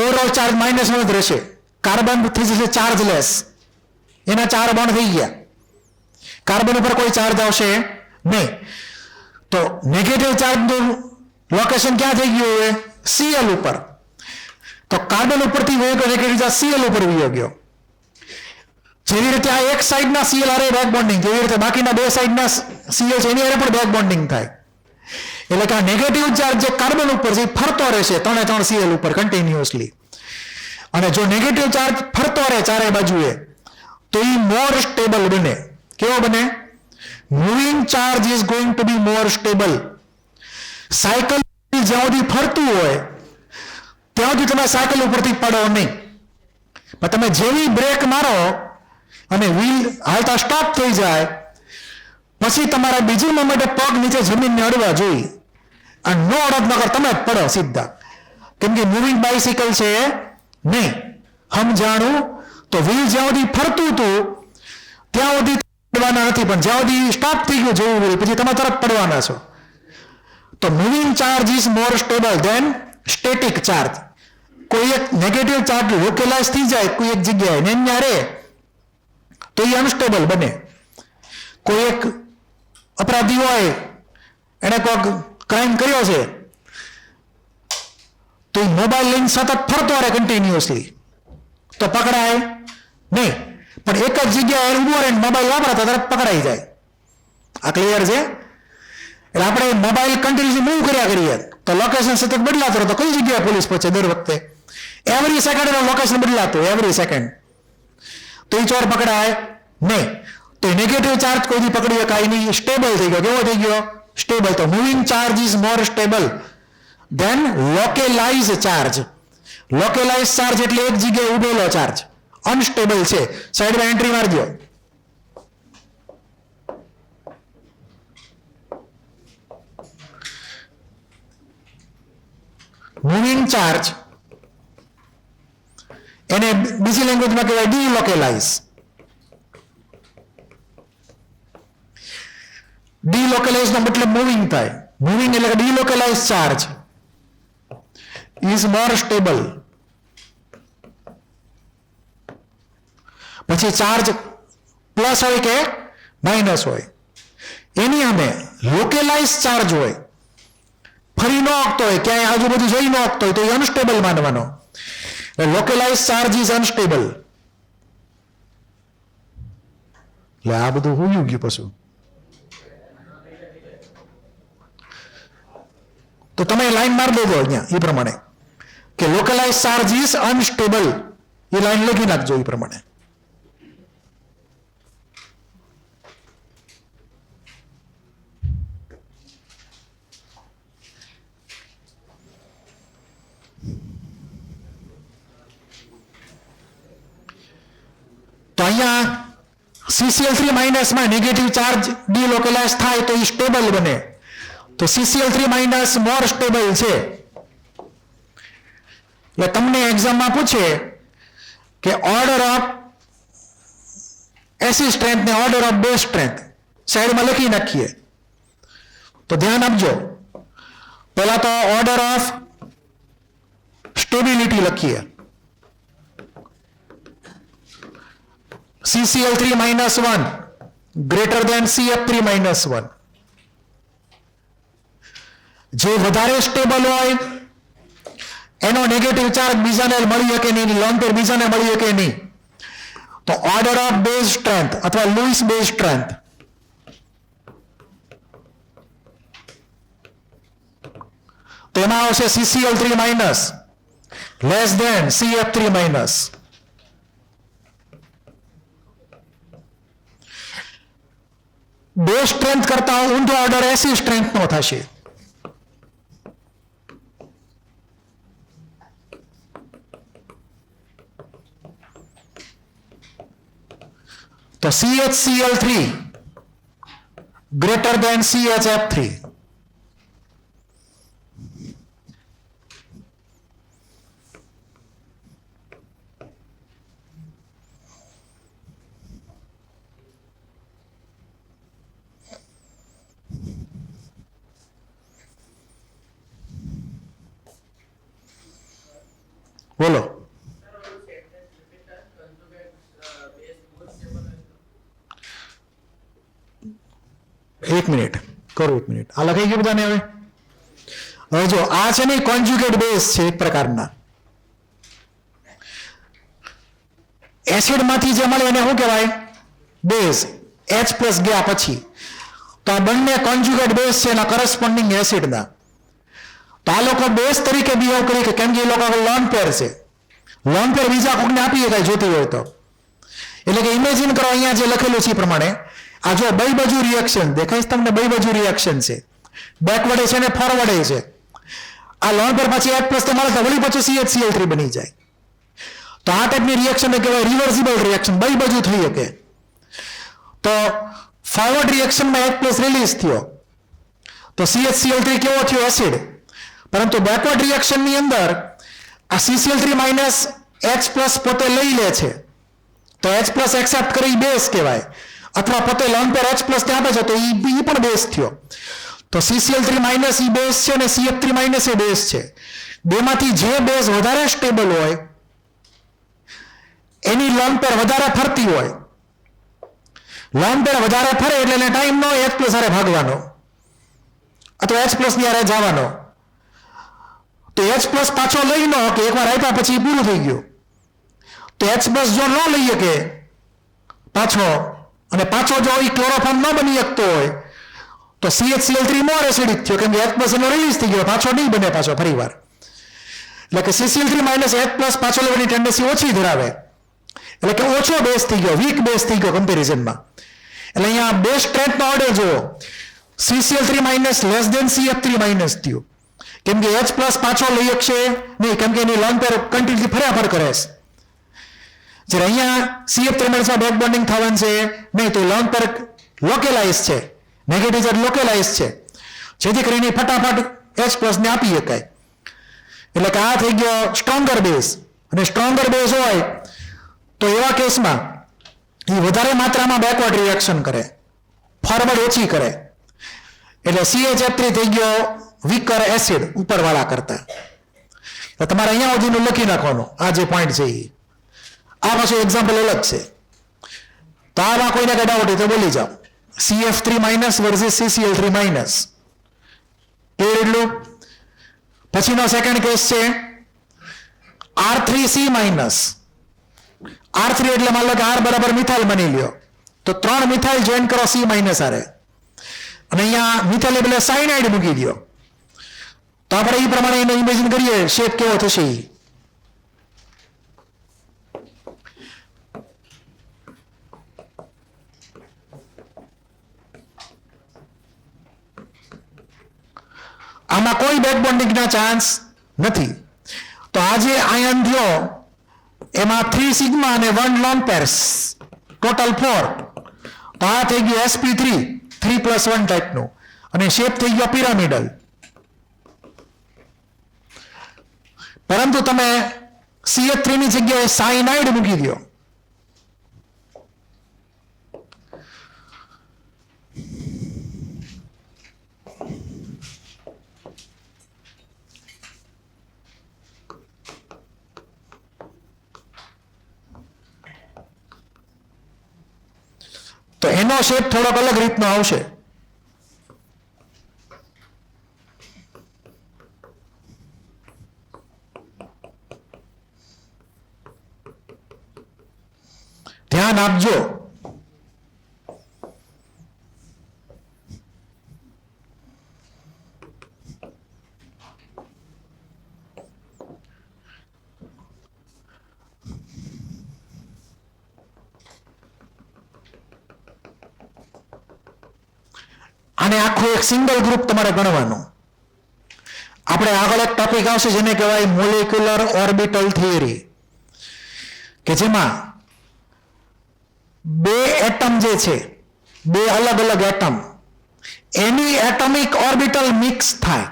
ઓવરઓલ ચાર્જ -1 જ રહેશે, કાર્બન થઈ જશે ચાર્જલેસ, એના 4 બોન્ડ થઈ ગયા, કાર્બન ઉપર કોઈ ચાર્જ આવશે નહીં. તો નેગેટિવ ચાર્જનું લોકેશન ક્યાં થઈ ગયું? હવે Cl ઉપર. તો કાર્બન ઉપરથી નેગેટિવ ચાર્જ Cl ઉપર વયો ગયો. જેવી રીતે આ એક સાઈડના Cl હારે બેક બોન્ડિંગ, જેવી રીતે બાકીના બે સાઈડના Cl છે એની હારે પણ બેક બોન્ડિંગ થાય. એટલે કે આ નેગેટિવ ચાર્જ જે કાર્બન ઉપર છે ફરતો રહેશે 3 Cl ઉપર કન્ટિન્યુઅસલી, અને જો નેગેટિવ ચાર્જ ફરતો રહે ચારે બાજુએ તો એ મોર સ્ટેબલ બને. કેવો બને? Moving charge is going to be more stable. Cycle જ્યાં સુધી ફરતું હોય ત્યાં સુધી તમે સાયકલ ઉપરથી પડો નહીં, પણ તમે જેવી બ્રેક મારો અને વ્હીલ હાલતા સ્ટોપ થઈ જાય પછી તમારા બીજી મોમેન્ટે પગ નીચે જમીનને અડવા જોઈએ, અને નો અડત નગર તમે જ પડો સીધા, કેમ કે મૂવિંગ બાઇસિકલ છે નહીં. સમજાણું? તો વ્હીલ જ્યાં સુધી ફરતું હતું ત્યાં સુધી પડવાના નથી, પણ જ્યાં સુધી સ્ટોપ થઈ ગયું જવું વ્હીલ પછી તમે તરત પડવાના છો. તો moving charge is more stable than static charge. કોઈ એક નેગેટિવ ચાર્જ લોકેલાઇઝ થઈ જાય કોઈ એક જગ્યાએ ને ત્યાં રહે તો એ અનસ્ટેબલ બને. કોઈ એક અપરાધી હોય, એને કોઈક ક્રાઇમ કર્યો છે તો એ મોબાઈલ લઈને સતત ફરતો રહે કન્ટિન્યુઅસલી તો પકડાય નહીં, પણ એક જ જગ્યાએ ઉભો રહે મોબાઈલ વાપરતા તરત પકડાઈ જાય. આ ક્લિયર છે? એટલે આપણે મોબાઈલ કન્ટિન્યુઅસલી મૂવ કર્યા કરીએ તો લોકેશન સતત બદલાતો રહે તો કઈ જગ્યાએ પોલીસ પહોંચે દર વખતે? એવરી સેકન્ડ એનું લોકેશન બદલાતું, એવરી સેકન્ડ, તો એ ચોર પકડાય નહીં. તો નેગેટિવ ચાર્જ કોઈ પકડી શકાય નહીં, સ્ટેબલ થઈ ગયો. કેવો થઈ ગયો? સ્ટેબલ. તો moving charge is more stable than localise charge. Localise charge એટલે એક જગ્યાએ ઉભેલો ચાર્જ, અનસ્ટેબલ છે. સાઈડમાં એન્ટ્રી મારજો. મૂવિંગ ચાર્જ એને બીજી લેંગ્વેજમાં કહેવાય ડીલોકેલાઇઝ. ડીલોકેલાઇઝ નો મતલબ મૂવિંગ થાય. મૂવિંગ એટલે ડીલોકેલાઇઝ ચાર્જ ઇઝ મોર સ્ટેબલ. પછી ચાર્જ પ્લસ હોય કે માઇનસ હોય, એની અમે લોકેલાઇઝ ચાર્જ હોય, ફરી ન આપતો હોય, ક્યાંય આજુબાજુ જઈ ન આપતો હોય તો એ અનસ્ટેબલ માનવાનો. Localise charge is unstable. એટલે આ બધું હોયું ગયું પછી. તો તમે લાઈન મારી દેજો અહીંયા એ પ્રમાણે કે લોકલાઇઝ ચાર્જ ઇઝ અનસ્ટેબલ, એ લાઈન લખી નાખજો એ પ્રમાણે. તો અહીંયા CCl3 માઇનસમાં નેગેટિવ ચાર્જ ડીલોકેલાઇઝ થાય તો એ સ્ટેબલ બને. તો CCl3 માઇનસ મોર સ્ટેબલ છે. એટલે તમને એક્ઝામમાં પૂછે કે ઓર્ડર ઓફ એસી સ્ટ્રેન્થ ને ઓર્ડર ઓફ બેઝ સ્ટ્રેન્થ સાઈડમાં લખી નાખીએ તો ધ્યાન આપજો. પહેલા તો ઓર્ડર ઓફ સ્ટેબિલિટી લખીએ. CCl3 minus 1 greater than CF3 minus 1. જે વધારે સ્ટેબલ હોય એનો નેગેટિવ ચાર્જ બીજાને મળી શકે નહીં, લોન પેર બીજાને મળી શકે નહીં. તો ઓર્ડર ઓફ બેઝ સ્ટ્રેન્થ અથવા લુઈસ બેઝ સ્ટ્રેન્થ તો એમાં આવશે CCl3 minus less than CF3 minus. બે સ્ટ્રેન્થ કરતા ઊંધો ઓર્ડર એસી સ્ટ્રેન્થ નો થશે. તો CHCl3 greater than CHF3. બોલો. એક મિનિટ કરો, એક મિનિટ. આ લખાઈ ગયું બધાને? હવે જો આ છે ને કોન્જ્યુગેટ બેઝ છે એક પ્રકારના. એસિડ માંથી જે મળે એને શું કહેવાય? બેઝ. H પ્લસ ગયા પછી તો આ બંને કોન્જ્યુગેટ બેઝ છે એના કરસ્પોન્ડિંગ એસિડના. તો આ લોકો બેઝ તરીકે બિહેવ કરી કે કેમ કે એ લોકો લોન પેર છે, લોન પેર બીજા કોકને આપી શકાય જોતી હોય તો. એટલે કે ઇમેજિન કરો અહીંયા જે લખેલું છે એ પ્રમાણે આ જો બે બાજુ રિએક્શન દેખાય છે તમને, બે બાજુ રિએક્શન છે, બેકવર્ડે છે ને ફોરવર્ડે છે. આ લોન પર પાછી H+ મળે તો વળી પાછું CHCl3 બની જાય. તો આ ટાઈપની રિએક્શન કહેવાય રિવર્સિબલ રિએક્શન, બે બાજુ થઈ શકે. તો ફોરવર્ડ રિએક્શનમાં H+ રિલીઝ થયો તો CHCl3 કેવો થયો? એસિડ. પરંતુ બેકવર્ડ રિએક્શનની અંદર આ CCl3 માઇનસ H+ પોતે લઈ લે છે તો H+ એક્સેપ્ટ કરી બેઝ કહેવાય, અથવા પોતે લોન પર H+ ને આપે છે તો એ પણ બેઝ થયો. તો CCl3 માઇનસ એ બેઝ છે અને CF3 માઇનસ એ બેઝ છે. બેમાંથી જે બેઝ વધારે સ્ટેબલ હોય એની લોન પર વધારે ફરતી હોય. લોન પર વધારે ફરે એટલે એને ટાઈમ નો H+ હારે ભાગવાનો અથવા H+ ની હારે જવાનો. તો H+ પાછો લઈ નો કે એકવાર આપ્યા પછી પૂરું થઈ ગયું. તો H+ જો ન લઈ શકે પાછો, અને પાછો જો એ ક્લોરોફોર્મ ન બની શકતો હોય તો CHCl3 મોર એસિડિક થયો, કેમ કે H+ એનો રિલીઝ થઈ ગયો, પાછો નહીં બને પાછો ફરીવાર. એટલે કે CCl3 માઇનસ H+ પાછો લેવાની ટેન્ડન્સી ઓછી ધરાવે, એટલે કે ઓછો બેઝ થઈ ગયો, વીક બેઝ થઈ ગયો કમ્પેરિઝનમાં. એટલે અહીંયા બેઝ સ્ટ્રેન્થનો ઓર્ડર જુઓ, CCl3 minus less than CF3 minus થયું, કેમ કે H+ પાછો લઈ શકશે નહીં, કેમ કે એની લોન પર કન્ટિન્યુઅસલી ફર્યા કરે છે. જ્યારે અહીંયા CF3 માઇનસમાં બેક બોન્ડિંગ થવાનું છે નહીં, તો લોન પર લોકેલાઇઝ છે, નેગેટિવ ચાર્જ લોકેલાઇઝ છે, જેથી કરીને ફટાફટ H+ ને આપી શકાય. એટલે કે આ થઈ ગયો સ્ટ્રોંગર બેઝ. અને સ્ટ્રોંગર બેઝ હોય તો એવા કેસમાં એ વધારે માત્રામાં બેકવર્ડ રિએક્શન કરે, ફોરવર્ડ ઓછી કરે. એટલે CH3 થઈ ગયો વીકર એસિડ ઉપરવાળા કરતા. તમારે અહીંયા સુધીનું લખી નાખવાનું આ જે પોઈન્ટ છે એ. આ પાછું એક્ઝામ્પલ અલગ છે. તો આમાં કોઈને કઈ ડાઉટ હોય તો બોલી જાઓ. CF3 minus versus CCl3 minus. એટલું. પછીનો સેકન્ડ કેસ છે R3C માઇનસ. R3 એટલે માન લો કે R બરાબર મિથાઇલ બની લ્યો તો 3 મિથાઇલ જોઈન કરો C માઇનસ આરે, અને અહીંયા મિથાઇલ એટલે સાયનાઇડ મૂકી દો. તો આપણે એ પ્રમાણે એને ઇમેજિન કરીએ શેપ કેવો થશે. આમાં કોઈ બેક બોન્ડિંગના ચાન્સ નથી. તો આ જે આયન થયો એમાં 3 સિગ્મા અને 1 લોન પેર્સ, ટોટલ 4. તો આ થઈ ગયું sp3 3+1 ટાઈપનું, અને શેપ થઈ ગયો પિરામિડલ. પરંતુ તમે CH3 ની જગ્યાએ સાયનાઇડ મૂકી દો તો એનો શેપ થોડોક અલગ રીતનો આવશે. ધ્યાન આપજો. આને આખું એક સિંગલ ગ્રુપ તમારે ગણવાનું. આપણે આગળ એક ટોપિક આવશે જેને કહેવાય મોલેક્યુલર ઓર્બિટલ થિયરી, કે જેમાં બે એટમ જે છે, બે અલગ અલગ એટમ, એની એટમિક ઓર્બિટલ મિક્સ થાય.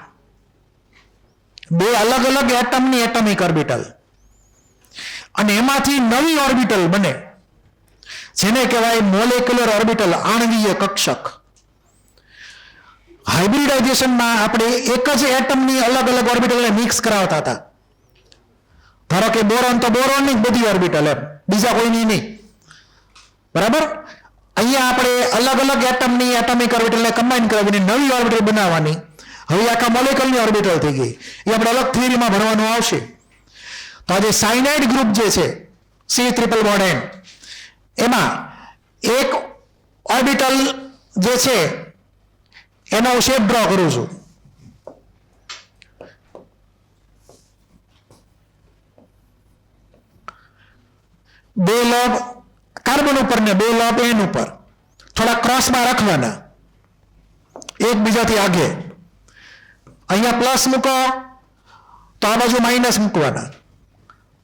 બે અલગ અલગ એટમની એટમિક ઓર્બિટલ, અને એમાંથી નવી ઓર્બિટલ બને જેને કહેવાય મોલેક્યુલર ઓર્બિટલ, આણ્વીય કક્ષક. હાઇબ્રિડાઇઝેશનમાં આપણે એક જ એટમની અલગ અલગ ઓર્બિટલને મિક્સ કરાવતા હતા. ધારો કે બોરોન તો બોરોનની બધી ઓર્બિટલ, એમ બીજા કોઈની નહીં, બરાબર. અહીંયા આપણે અલગ અલગ એટમની એટમિક ઓર્બિટલને કમ્બાઈન કરાવીને નવી ઓર્બિટલ બનાવવાની. હવે આખા મોલેક્યુલની ઓર્બિટલ થઈ ગઈ. એ આપણે અલગ થિયરીમાં ભણવાનું આવશે. તો આજે સાયનાઇડ ગ્રુપ જે છે C≡N, એમાં એક ઓર્બિટલ જે છે એનો હું શેપ ડ્રો કરું છું. બે લોબ કાર્બન ઉપર ને બે લોબ N ઉપર. થોડા ક્રોસમાં રાખવાના એકબીજાથી આગે. અહીંયા પ્લસ મૂકો તો આ બાજુ માઇનસ મૂકવાના,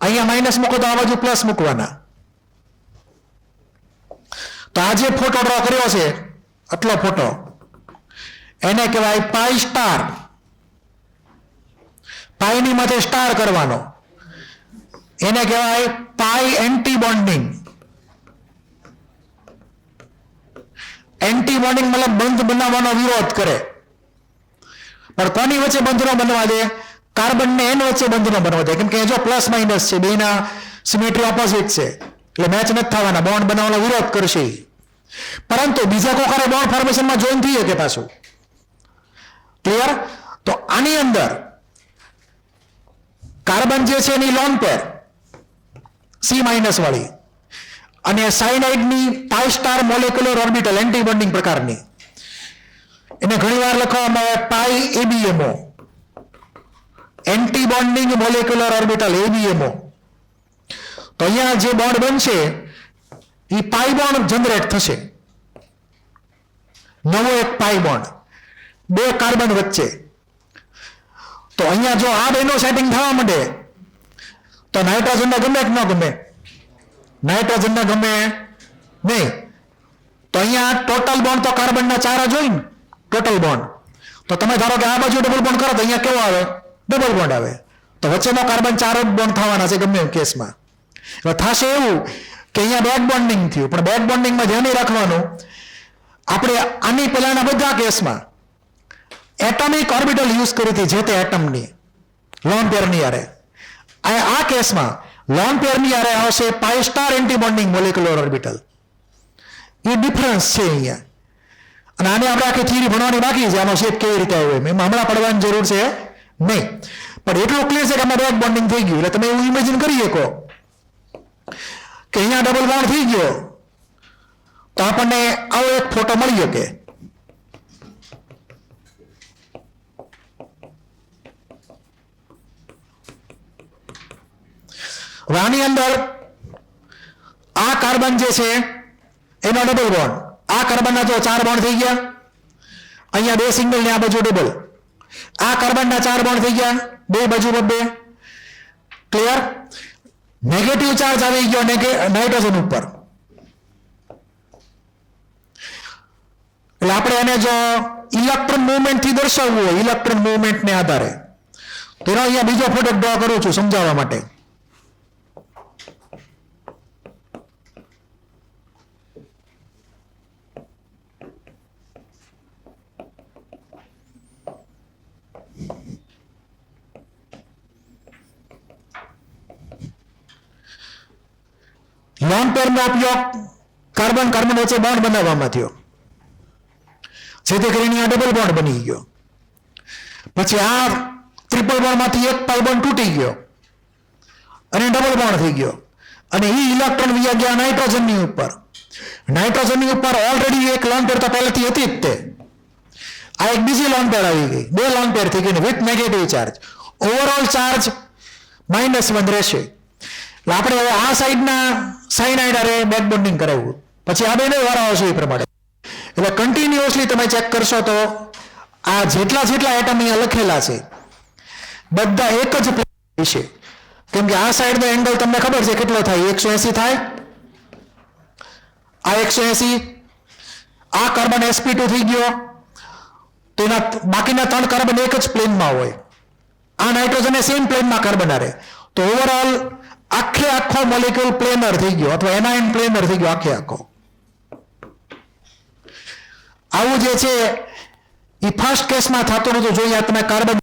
અહીંયા માઇનસ મૂકો તો આ બાજુ પ્લસ મૂકવાના. તો આ જે ફોટો ડ્રો કર્યો છે આટલો ફોટો એને કહેવાય પાઈ સ્ટાર. પાઈની માથે સ્ટાર કરવાનો એને કહેવાય પાઈ એન્ટી બોન્ડિંગ. એન્ટી બોન્ડિંગ મતલબ બંધ બનાવવાનો વિરોધ કરે. પણ કોની વચ્ચે બંધ ન બનવા દે? કાર્બન ને એન વચ્ચે બંધ ન બનવા દે. કેમ કે જો પ્લસ માઇનસ છે, બેના સિમેટ્રી ઓપોઝિટ છે એટલે મેચ નથી થવાના, બોન્ડ બનાવવાનો વિરોધ કરશે. પરંતુ બીજા કોઈ બોન્ડ ફોર્મેશનમાં જોઈન થઈ શકે પાછું. ક્લિયર? તો આની અંદર કાર્બન જે છે એની લોન પેર સી માઇનસ વાળી અને સાયનાઇડની pi star molecular orbital anti bonding પ્રકારની, એને ઘણીવાર લખવામાં આવે pi ABMO, anti bonding molecular orbital ABMO. તો અહીંયા જે બોન્ડ બનશે એ પાઈ બોન્ડ જનરેટ થશે, નવો એક પાઈ બોન્ડ બે કાર્બન વચ્ચે. તો અહીંયા જો આ બેનો સેટિંગ થવા માંડે તો નાઇટ્રોજનને ગમે કે ન ગમે? નાઇટ્રોજનને ગમે નહીં. તો અહીંયા ટોટલ બોન્ડ તો કાર્બનના 4 જ હોય ને, ટોટલ બોન્ડ. તો તમે ધારો કે આ બાજુ ડબલ બોન્ડ કરો તો અહીંયા કેવો આવે? ડબલ બોન્ડ આવે. તો વચ્ચેનો કાર્બન 4 જ બોન્ડ થવાના છે ગમે એ કેસમાં. એટલે થશે એવું કે અહીંયા બેક બોન્ડિંગ થયું, પણ બેક બોન્ડિંગમાં ધ્યાન રાખવાનું આપણે આની પહેલાના બધા કેસમાં એટોમિક ઓર્બિટલ યુઝ કરી હતી, જે તે એટમની લોન પેરની આરે. આ કેસમાં લોન પેરની આરે આવશે pi star anti bonding molecular orbital. એ ડિફરન્સ છે અહીંયા. અને આને આપણે આખી થિયરી ભણવાની બાકી છે, આનો શેપ કેવી રીતે આવ્યો એમાં હમણાં પડવાની જરૂર છે નહીં. પણ એટલું ક્લિયર છે કે આમાં બેક બોન્ડિંગ થઈ ગયું. એટલે તમે એવું ઇમેજિન કરી શકો કે અહીંયા ડબલ બોન્ડ થઈ ગયો તો આપણને આવો એક ફોટો મળી શકે. હવે આની અંદર આ કાર્બન જે છે એનો ડબલ બોન્ડ, આ કાર્બનના જો 4 બોન્ડ થઈ ગયા, અહીંયા 2 સિંગલ ને આ બાજુ ડબલ. આ કાર્બનના 4 બોન્ડ થઈ ગયા, બે બાજુ 2. ક્લિયર? નેગેટિવ ચાર્જ આવી ગયો નાઇટ્રોજન ઉપર. એટલે આપણે એને જો ઇલેક્ટ્રોન મૂવમેન્ટ થી દર્શાવવું હોય, ઇલેક્ટ્રોન મૂવમેન્ટ ને આધારે, તો એનો અહીંયા બીજો ફોટો ડ્રો કરું છું સમજાવવા માટે. લોન પેરનો ઉપયોગ કાર્બન કાર્બન વચ્ચે બોન્ડ બનાવવામાં થયો, જેથી કરીને આ ડબલ બોન્ડ બની ગયો. પછી આ ટ્રિપલ બોન્ડમાંથી એક પાઈ બોન્ડ તૂટી ગયો અને ડબલ બોન્ડ થઈ ગયો, અને એ ઇલેક્ટ્રોન વયા ગયા નાઇટ્રોજનની ઉપર. નાઇટ્રોજનની ઉપર ઓલરેડી એક લોન પેર તો પહેલેથી હતી જ તે. આ એક બીજી લોન પેર આવી ગઈ, 2 લોન પેર થઈ ગઈ with negative charge. Overall charge -1 રહેશે. એટલે આપણે હવે આ સાઈડના સાઇનાઇડ આરે બેક બોન્ડિંગ કરાવવું, પછી આ બેને વારો આવશે એ પ્રમાણે. એટલે કન્ટિન્યુઅસલી તમે ચેક કરશો તો આ જેટલા એટમ અહીંયા લખેલા છે બધા એક જ પ્લેન છે. કેમ કે આ સાઈડનો એંગલ તમને ખબર છે કેટલો થાય? 180 થાય. આ 180. આ કાર્બન sp2 થઈ ગયો તો એના બાકીના 3 કાર્બન એક જ પ્લેનમાં હોય. આ નાઇટ્રોજન એ સેમ પ્લેનમાં કાર્બન આરે. તો ઓવરઓલ આખો મોલેક્યુલ પ્લેનર થઈ ગયો, અથવા એનાયન પ્લેનર થઈ ગયો આખો. આવું જે છે એ ફર્સ્ટ કેસમાં થતું નતું. જોઈએ તમે કાર્બન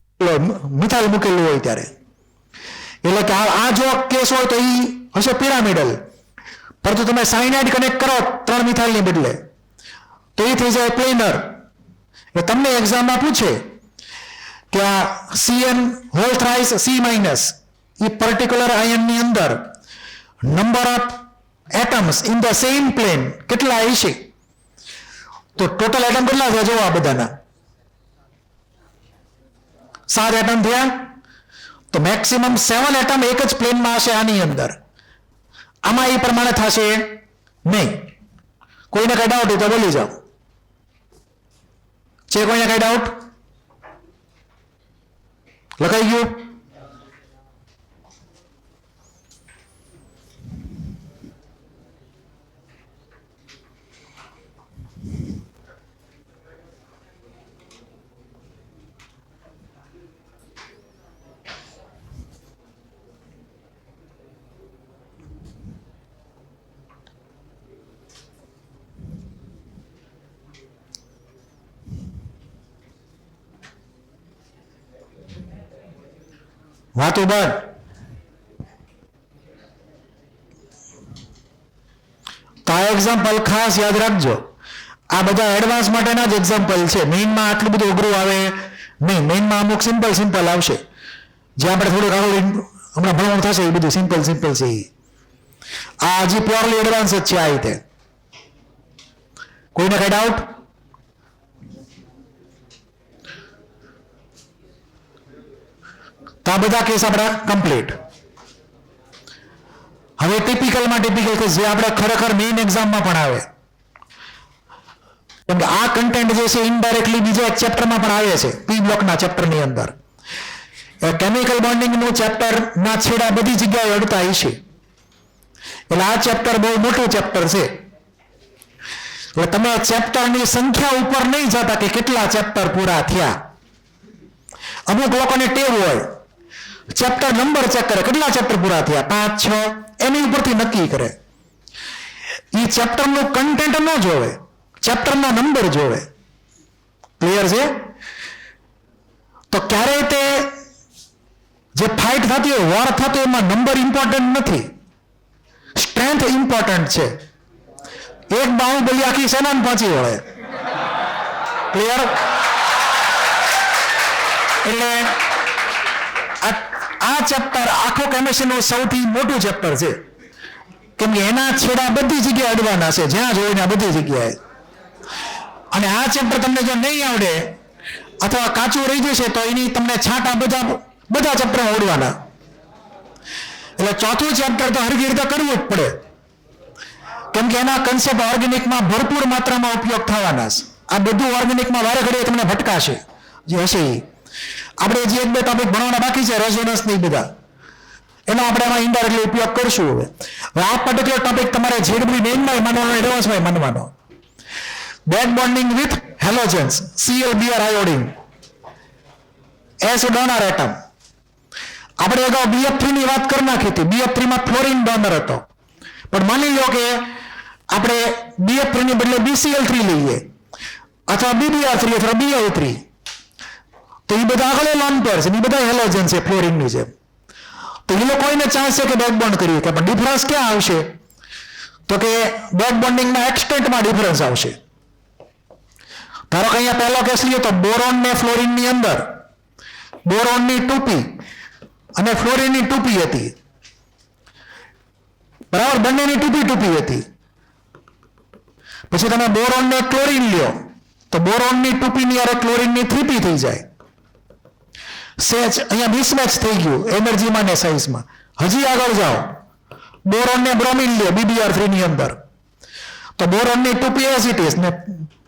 મિથાઇલ મૂકેલું હોય ત્યારે. એટલે કે આ જો કેસ હોય તો એ હશે પિરામિડલ, પરંતુ તમે સાયનાઇડ કનેક્ટ કરો 3 મિથાઇલની બદલે તો એ થઈ જાય પ્લેનર. એટલે તમને એક્ઝામમાં પૂછે કે આ CN⁻C- એ પર્ટિક્યુલર આયનની અંદર number of atoms in the same plane કેટલા હશે? તો ટોટલ એટમ કેટલા થયા જોવા બધાના? 7 એટમ થયા. તો મેક્સિમમ 7 એટમ એક જ પ્લેનમાં હશે આની અંદર. આમાં એ પ્રમાણે થશે નહીં. કોઈને કઈ ડાઉટ હોય તો બોલી જાઓ. છે કોઈને કઈ ડાઉટ? લખાઈ ગયું? વાતો બંધ. તો આ એક્ઝામ્પલ ખાસ યાદ રાખજો. આ બધા એડવાન્સ માટેના જ એક્ઝામ્પલ છે. મેઇનમાં આટલું બધું અઘરું આવે નહીં. મેઇનમાં અમુક સિમ્પલ આવશે. જે આપણે થોડુંક આગળ હમણાં ભણવાનું થશે એ બધું સિમ્પલ છે. આ હજી પ્યોરલી એડવાન્સ જ છે આ રીતે. કોઈને કઈ ડાઉટ? તો આ બધા કેસ આપણા કમ્પ્લીટ. હવે ટિપિકલમાં ટિપિકલ કેસ જે આપણે ખરેખર મેઇન એક્ઝામમાં પણ આવે. કેમ કે આ કન્ટેન્ટ જે છે ઇનડાયરેક્ટલી બીજા એક ચેપ્ટરમાં પણ આવે છે, પી બ્લોકના ચેપ્ટરની અંદર. કેમિકલ બોન્ડિંગનું ચેપ્ટરના છેડા બધી જગ્યાએ અડતા હશે. એટલે આ ચેપ્ટર બહુ મોટું ચેપ્ટર છે. એટલે તમે ચેપ્ટરની સંખ્યા ઉપર નહીં જતા કે કેટલા ચેપ્ટર પૂરા થયા. અમુક લોકોને ટેવ હોય ચેપ્ટર નંબર ચેક કરે, કેટલા ચેપ્ટર પૂરા થયા, 5, 6, એની ઉપરથી નક્કી કરે. એ ચેપ્ટરનું કન્ટેન્ટ ન જોવે, ચેપ્ટરનો નંબર જોવે. ક્લિયર છે? તો ક્યારેય તે જે ફાઇટ થતી હોય, વોર થતી એમાં નંબર ઇમ્પોર્ટન્ટ નથી, સ્ટ્રેન્થ ઇમ્પોર્ટન્ટ છે. એક બાહુબલી આખી સેનાને પહોંચી વળે. ક્લિયર? એટલે આ ચેપ્ટર આખો કેમિસ્ટ્રીનું સૌથી મોટું ચેપ્ટર છે. કેમ કે એના છેડા બધી જગ્યાએ અડવાના છે, જ્યાં જોઈને બધી જગ્યાએ. અને આ ચેપ્ટર તમને જો નહીં આવડે અથવા કાચું રહી જશે તો એની તમને છાંટા બધા ચેપ્ટરમાં ઉડવાના. એટલે ચોથું ચેપ્ટર તો હરખી રીતે કરવું જ પડે. કેમ કે એના કન્સેપ્ટ ઓર્ગેનિકમાં ભરપૂર માત્રામાં ઉપયોગ થવાના છે. આ બધું ઓર્ગેનિકમાં વારે ઘડીએ તમને ભટકાશે જે હશે એ. આપણે જે 1-2 ટોપિક ભણવાના બાકી છે, રેઝોનન્સ ને બધા, એનો આપણે એમાં ઇનડાયરેક્ટલી ઉપયોગ કરશું. હવે આ પર્ટિક્યુલર ટોપિક તમારે જેડબી મેઇનમાં માનવાનો, એડવાન્સમાં માનવાનો. Back bonding with halogens, ClBr iodine as donor atom. આપણે અગાઉ BF3 ની વાત કરી નાખી હતી. BF3 માં ફ્લોરિન ડોનર હતો. પણ માની લો કે આપણે BF3 ની બદલે BCl3 લઈએ અથવા BBr3 અથવા Bi3, તો એ બધા આગળ લોન પેર છે, એ બધા હેલોજન છે ફ્લોરિનની જેમ. તો એ લોકોને ચાન્સ છે કે બેક બોન્ડ કરીએ. કે પણ ડિફરન્સ ક્યાં આવશે? તો કે બેક બોન્ડિંગના એક્સટેન્ટમાં ડિફરન્સ આવશે. ધારો કે અહીંયા પહેલો કેસ લઈએ તો બોરોન ને ફ્લોરિનની અંદર બોરોનની 2p અને ફ્લોરિનની 2p હતી. બરાબર? બંનેની 2p હતી. પછી તમે બોરોન ને ક્લોરિન લ્યો તો બોરોનની 2p ની અરે ક્લોરિનની 3p થઈ જાય. સેચ અહીંયા મિસમેચ થઈ ગયું એનર્જીમાં ને સાઇઝમાં. હજી આગળ જાઓ, બોરોન ને બ્રોમિન લ્યો BBr3 ની અંદર, તો બોરોનની 2p એઝ ઇટ ઇઝ ને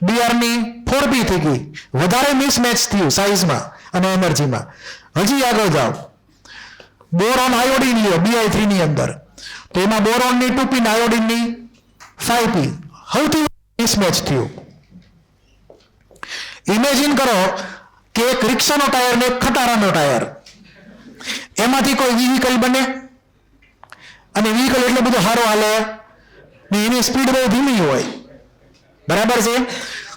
Br ની 4p થઈ ગઈ. વધારે મિસમેચ થયું સાઇઝમાં અને એનર્જીમાં. હજી આગળ જાઓ, બોરોન આયોડિન લ્યો Bi3 ની અંદર, તો એમાં બોરોનની 2p ને આયોડિનની 5p. સૌથી મિસમેચ થયું. ઇમેજિન કરો કે એક રિક્ષાનો ટાયર ને એક ખટારાનો ટાયર, એમાંથી કોઈ વ્હીકલ બને અને વ્હીકલ એટલો બધો સારો હાલે ને એની સ્પીડ બહુ ધીમી હોય. બરાબર છે?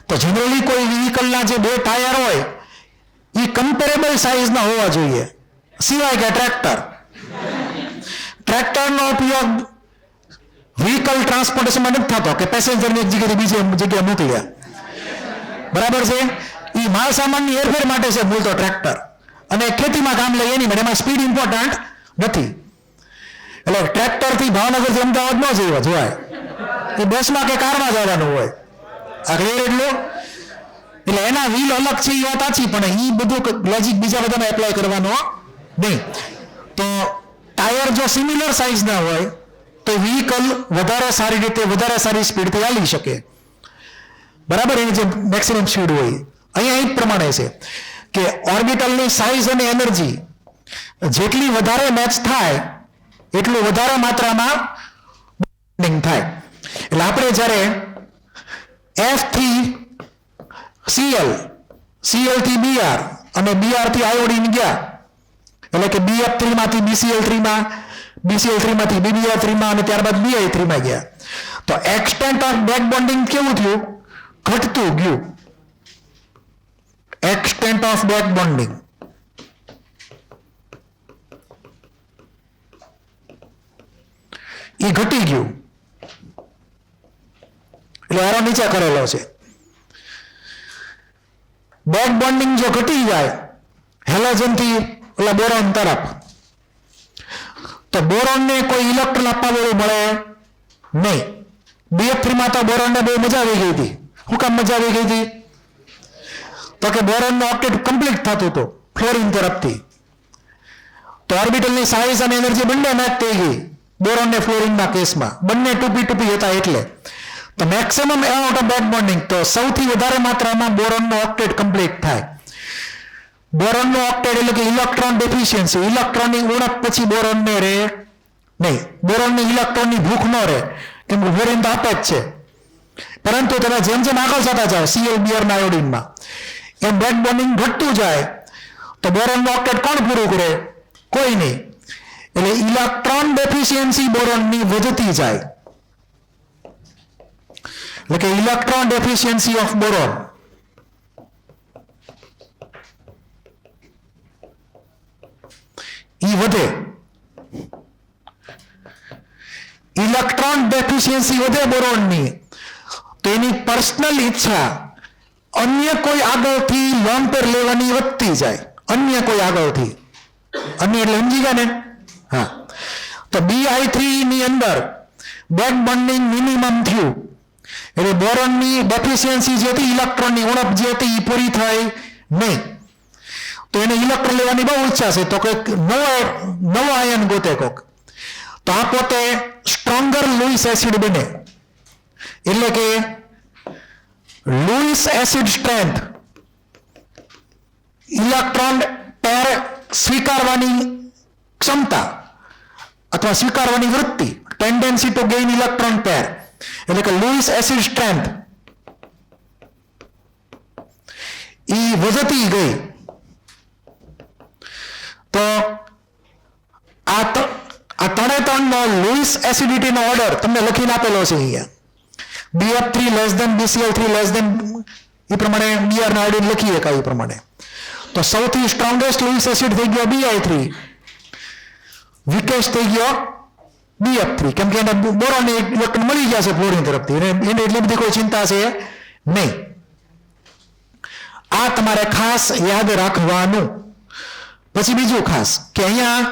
તો જનરલી કોઈ વ્હીકલના જે 2 ટાયર હોય એ કમ્પેરેબલ સાઇઝના હોવા જોઈએ, સિવાય કે ટ્રેક્ટરનો ઉપયોગ વ્હીકલ ટ્રાન્સપોર્ટેશનમાં નથી થતો કે પેસેન્જરને એક જગ્યાથી બીજી જગ્યાએ મોકલ્યા. બરાબર છે? એ માલ સામાનની હેરફેર માટે છે મૂળ તો ટ્રેક્ટર, અને ખેતીમાં કામ લે એની માટે. એમાં સ્પીડ ઇમ્પોર્ટન્ટ નથી. એટલે ટ્રેક્ટરથી ભાવનગરથી અમદાવાદ ન જવાય, એ બસમાં કે કારમાં જવાનું હોય. આ ક્લિયર? એટલે એના વ્હીલ અલગ છે એ વાત સાચી, પણ એ બધું લોજિક બીજા બધામાં એપ્લાય કરવાનો નહીં. તો ટાયર જો સિમિલર સાઇઝના હોય તો વ્હીકલ વધારે સારી રીતે વધારે સારી સ્પીડથી હાલી શકે. બરાબર, એની જે મેક્સિમમ સ્પીડ હોય અહીંયા એ જ પ્રમાણે છે કે ઓર્બિટલની સાઇઝ અને એનર્જી જેટલી વધારે મેચ થાય એટલું વધારે માત્રામાં બોન્ડિંગ થાય. એટલે આપણે જ્યારે F થી Cl, Cl થી Br અને Br થી આયોડિન ગયા, એટલે કે BF3 માંથી BCl3 માં, BCl3 માંથી BBr3 માં અને ત્યારબાદ BI3 માં ગયા, તો એક્સટેન્ટ ઓફ બેક બોન્ડિંગ કેવું થયું? ઘટતું ગયું. એક્સટેન્ટ ઓફ બેક બોન્ડિંગ એ ઘટી ગયું. એટલે એરો નીચે કરેલો છે. બેક બોન્ડિંગ જો ઘટી જાય હેલોજન થી ઓલા બોરોન તરફ, તો બોરોનને કોઈ ઇલેક્ટ્રોન આપવા વાળું મળે નહીં. BF3 માં તો બોરોનને બહુ મજા આવી ગઈ હતી. શું કામ મજા આવી ગઈ હતી? તો કે બોરોનનો ઓક્ટેટ કમ્પ્લીટ થતું હતું ફ્લોરિન તરફથી, તો ઓર્બિટલની સાઇઝ અને એનર્જી બંને મેચ થઈ ગઈ. બોરોન ને ફ્લોરિનના કેસમાં બંને ટૂપી હતા. એટલે તો maximum amount of back bonding, તો સૌથી વધારે માત્રામાં બોરોનનો ઓક્ટેટ કમ્પ્લીટ થાય. બોરોનનો ઓક્ટેટ એટલે કે ઇલેક્ટ્રોન ડેફિશિયન્સી, ઇલેક્ટ્રોનની ઉણપ પછી બોરોનને રહે નહીં. બોરોનની ઇલેક્ટ્રોનની ભૂખ ન રહે, કેમ કે બોરોન તો આપે જ છે. પરંતુ તમે જેમ જેમ આગળ જતા જાઓ Cl, Br ના આયોડિનમાં, એમ બેક બોન્ડિંગ ઘટતું જાય, તો બોરોનનો ઓક્ટેટ કોણ પૂરું કરે? કોઈ નહીં. એટલે ઇલેક્ટ્રોન ડેફિશિયન્સી બોરોનની વધતી જાય. એટલે કે ઇલેક્ટ્રોન ડેફિશિયન્સી ઓફ બોરોન ઈ વધે. ઇલેક્ટ્રોન ડેફિશિયન્સી વધે બોરોનની, તો એની પર્સનલ ઈચ્છા અન્ય કોઈ આગળથી લોન પર લેવાની વધતી જાય. અન્ય કોઈ આગળથી, અન્ય એટલે સમજી ગયા ને? હા. તો BI3 ની અંદર બેક બોન્ડિંગ મિનિમમ થયું, એટલે બોરોનની ડેફિશિયન્સી જે હતી, ઇલેક્ટ્રોનની ઉણપ જે હતી એ પૂરી થાય નહીં. તો એને ઇલેક્ટ્રોન લેવાની બહુ ઈચ્છા છે, તો કંઈક નવો આયન ગોતે કોક, તો આ પોતે સ્ટ્રોંગર લુઈસ એસિડ બને. એટલે કે Louis acid strength, electron pair સ્વીકારવાની ક્ષમતા અથવા સ્વીકારવાની વૃત્તિ, tendency two gain electron pair, એટલે કે લુઈસ એસિડ સ્ટ્રેન્થ એ વધતી ગઈ. તો આ ત્રણનો લુઈસ એસિડિટીનો ઓર્ડર તમને લખીને આપેલો છે અહીંયા. BF3 less than BCl3 less than, એ પ્રમાણે Br ના આયોડિન લખીએ કાંઈ પ્રમાણે. તો સૌથી સ્ટ્રોંગેસ્ટ લુઈસ એસિડ થઈ ગયો BI3, વીકેસ્ટ થઈ ગયો BF3, કેમ કે એને બોરોન ઇલેક્ટ્રોન મળી ગયા છે ફ્લોરિન તરફથી, એને એટલી બધી કોઈ ચિંતા છે નહીં. આ તમારે ખાસ યાદ રાખવાનું. પછી બીજું ખાસ કે અહીંયા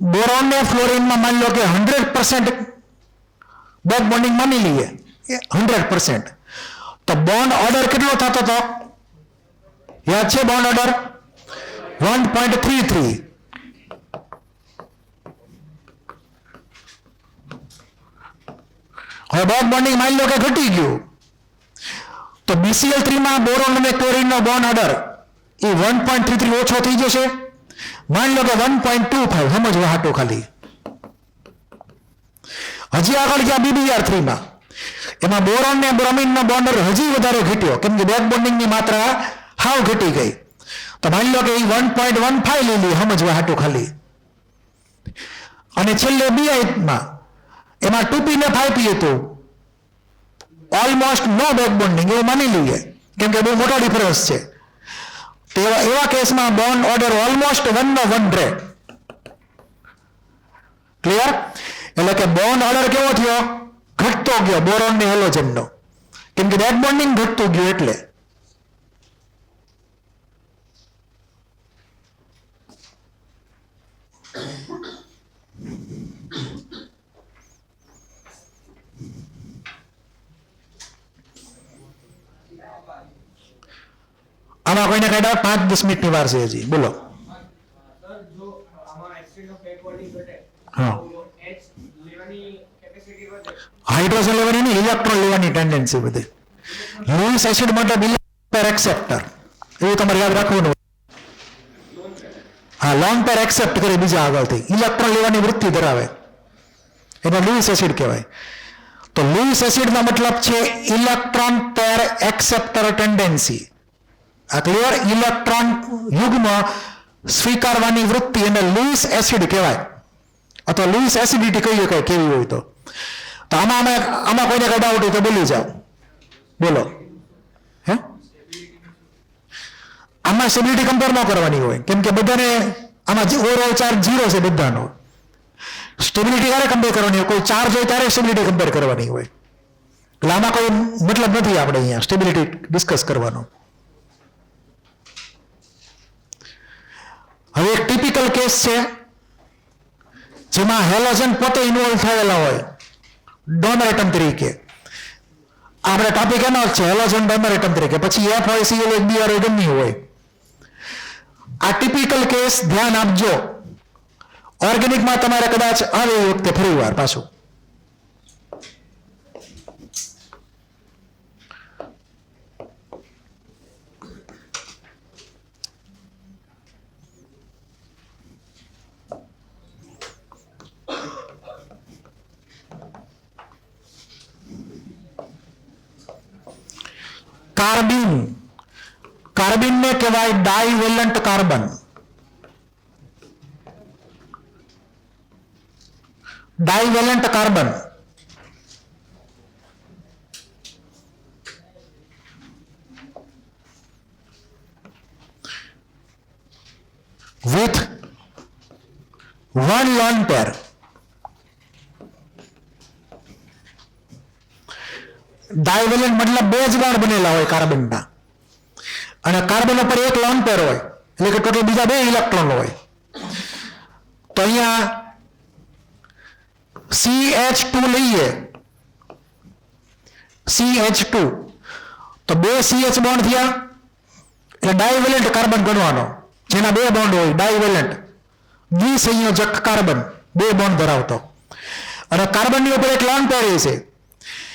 બોરોન ને ફ્લોરિનમાં માની લો કે 100% બેક બોન્ડિંગ માની લઈએ 100%, તો બોન્ડ ઓર્ડર કેટલો થતો હતો? યાદ છે બોન્ડ ઓર્ડર? 1.33. હવે બેક બોન્ડિંગ માની લો કે ઘટી ગયું, તો BCl3 માં બોરોન અને ક્લોરીનનો બોન્ડ ઓર્ડર એ 1.33 ઓછો થઈ જશે. માની લો કે 1.25, સમજવા હાટો ખાલી. હજી આગળ ગયા BBr3 માં, એમાં બોરોન ને બ્રોમિનનો બોન્ડ હજી વધારે ઘટ્યો, કેમ કે બેક બોન્ડિંગની માત્રા હાવ ઘટી ગઈ. તો માની લો કે એ 1.15 લીધી, સમજવા હાટું ખાલી. અને છેલ્લે BI માં એમાં 2p ને 5p હતું, ઓલમોસ્ટ નો બેક બોન્ડિંગ એવું માની લઈએ, કેમ કે બહુ મોટો ડિફરન્સ છે. તો એવા કેસમાં બોન્ડ ઓર્ડર ઓલમોસ્ટ 1 નો 1 રહે. ક્લિયર? એટલે કે બોન્ડ ઓર્ડર કેવો થયો? ઘટતો ગયો બોરોન ને હેલોજનનો, કેમ કે બેક બોન્ડિંગ ઘટતું ગયું. એટલે આમાં કોઈને કઈ ડાઉટ? 5-10 મિનિટની વાર છે હજી, બોલો. હા, હાઇડ્રોજન લેવાની નહીં, ઇલેક્ટ્રોન લેવાની ટેન્ડન્સી બધી. લુઈસ એસિડ મતલબ ઇલેક્ટ્રોન પેર એક્સેપ્ટર, એવું તમારે યાદ રાખવાનું. હા, લોન પેર એક્સેપ્ટ કરે બીજા આગળથી, ઇલેક્ટ્રોન લેવાની વૃત્તિ ધરાવે, એને લુઈસ એસિડ કહેવાય. તો લુઈસ એસિડનો મતલબ છે ઇલેક્ટ્રોન પેર એક્સેપ્ટર ટેન્ડન્સી. આ ક્લિયર? ઇલેક્ટ્રોન યુગ્મ સ્વીકારવાની વૃત્તિ એને લુઈસ એસિડ કહેવાય, અથવા લુઈસ એસિડિટી કહી શકાય કેવી હોય તો. આમાં કોઈને કઈ ડાઉટ હોય તો બોલી જાઓ, બોલો. હે, આમાં સ્ટેબિલિટી કમ્પેર ન કરવાની હોય, કેમ કે બધાને આમાં ઓવરઓલ ચાર્જ 0 છે બધાનો. સ્ટેબિલિટી ક્યારે કમ્પેર કરવાની હોય? કોઈ ચાર્જ હોય ત્યારે સ્ટેબિલિટી કમ્પેર કરવાની હોય. એટલે આમાં કોઈ મતલબ નથી આપણે અહીંયા સ્ટેબિલિટી ડિસ્કસ કરવાનો. હવે એક ટિપિકલ કેસ છે જેમાં હેલોજન પોતે ઇન્વોલ્વ થયેલા હોય ડોનર એટમ તરીકે. આપણે ટોપિક એનો જ છે, હેલોજન ડોનર એટમ તરીકે. પછી એફ હોય, સીએલ હોય, બીઆર હોય, ગમે હોય. આ ટિપિકલ કેસ ધ્યાન આપજો. ઓર્ગેનિકમાં તમારે કદાચ આવે એ વખતે ફરી વાર પાછું. કાર્બિન, કાર્બિનને કહેવાય divalent carbon. Divalent carbon with one lone pair. Divalent મતલબ બે જ બોન્ડ બનેલા હોય કાર્બનના, અને કાર્બન ઉપર એક લોન પેર હોય, એટલે કે ટોટલ બીજા 2 ઇલેક્ટ્રોન હોય. તો અહીંયા CH2 લઈએ, CH2 તો 2 CH બોન્ડ થયા, એટલે ડાઇવેલેન્ટ કાર્બન ગણવાનો, જેના 2 બોન્ડ હોય. ડાઇવેલેન્ટ દ્વિસંયોજક કાર્બન, 2 બોન્ડ ધરાવતો. અને કાર્બનની ઉપર એક લોન પેર છે,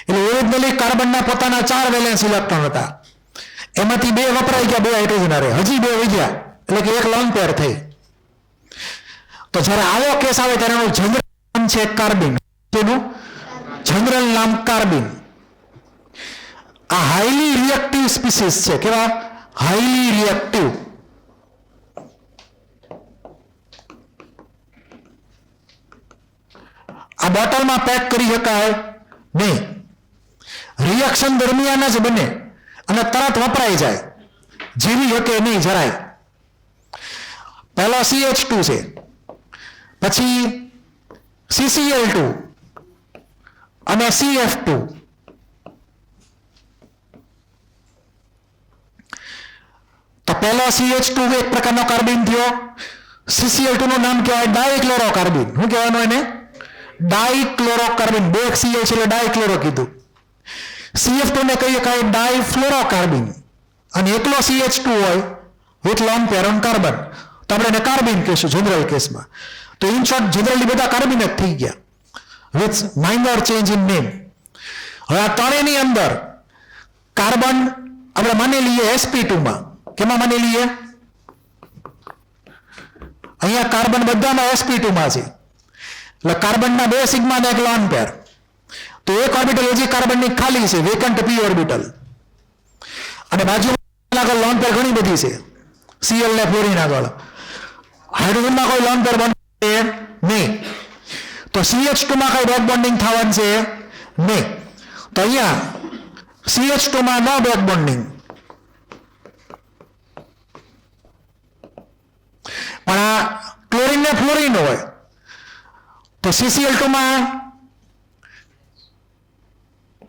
એટલે ઓરિજિનલી કાર્બનના પોતાના 4 વેલેન્સ ઇલેક્ટ્રોન હતા, એમાંથી 2 વપરાઈ ગયા, 2 હાઇડ્રોજન હારે, હજી 2 વધ્યા, એટલે કે એક લોન પેર થઈ. તો જ્યારે આવો કેસ આવે ત્યારે એનું જનરલ નામ છે કાર્બિન. તેનું જનરલ નામ કાર્બિન. આ હાઈલી રિએક્ટિવ સ્પીસીસ છે. કેવા? Highly reactive. આ બોટલમાં પેક કરી શકાય નહીં, રિએક્શન દરમિયાન જ બને અને તરત વપરાઈ જાય, જીવી શકે નહીં જરાય. પહેલો CH2 છે, પછી CCl2 અને CF2. તો પહેલો CH2 એક પ્રકારનો કાર્બિન થયો. CCl2 નું નામ કહેવાય ડાઇક્લોરોકાર્બિન. શું કહેવાનું એને? ડાઇક્લોરોકાર્બિન. 2 CH એટલે ડાઇક્લોરો કીધું. CF2 ને કહીએ કાંઈ ડાઇફ્લોરોકાર્બિન, અને એકલો CH2 હોય with lone pair on carbon, તો આપણે એને કાર્બિન કહીશું જનરલ કેસમાં. તો ઇન શોર્ટ જનરલી બધા કાર્બિન જ થઈ ગયા with minor change in name. હવે આ ત્રણેયની અંદર કાર્બન આપણે માની લઈએ sp2 માં. કેમાં માની લઈએ? અહીંયા કાર્બન બધામાં sp2 માં છે, એટલે કાર્બનના 2 સિગ્મા ને એક લોન પેર. તો એક ઓર્બિટલ હજી કાર્બનની ખાલી છે, વેકન્ટ p ઓર્બિટલ, અને બાજુમાં આગળ લોન પેર ઘણી બધી છે, Cl ને ફ્લોરિન આગળ. હાઇડ્રોજનમાં કોઈ લોન પેર બનશે નહીં, તો CH2 માં કઈ બેક બોન્ડિંગ થવાનું છે નહીં. તો અહીંયા CH2 માં નો બેક બોન્ડિંગ, પણ આ ક્લોરીન ને ફ્લોરિન હોય તો CCl2 માં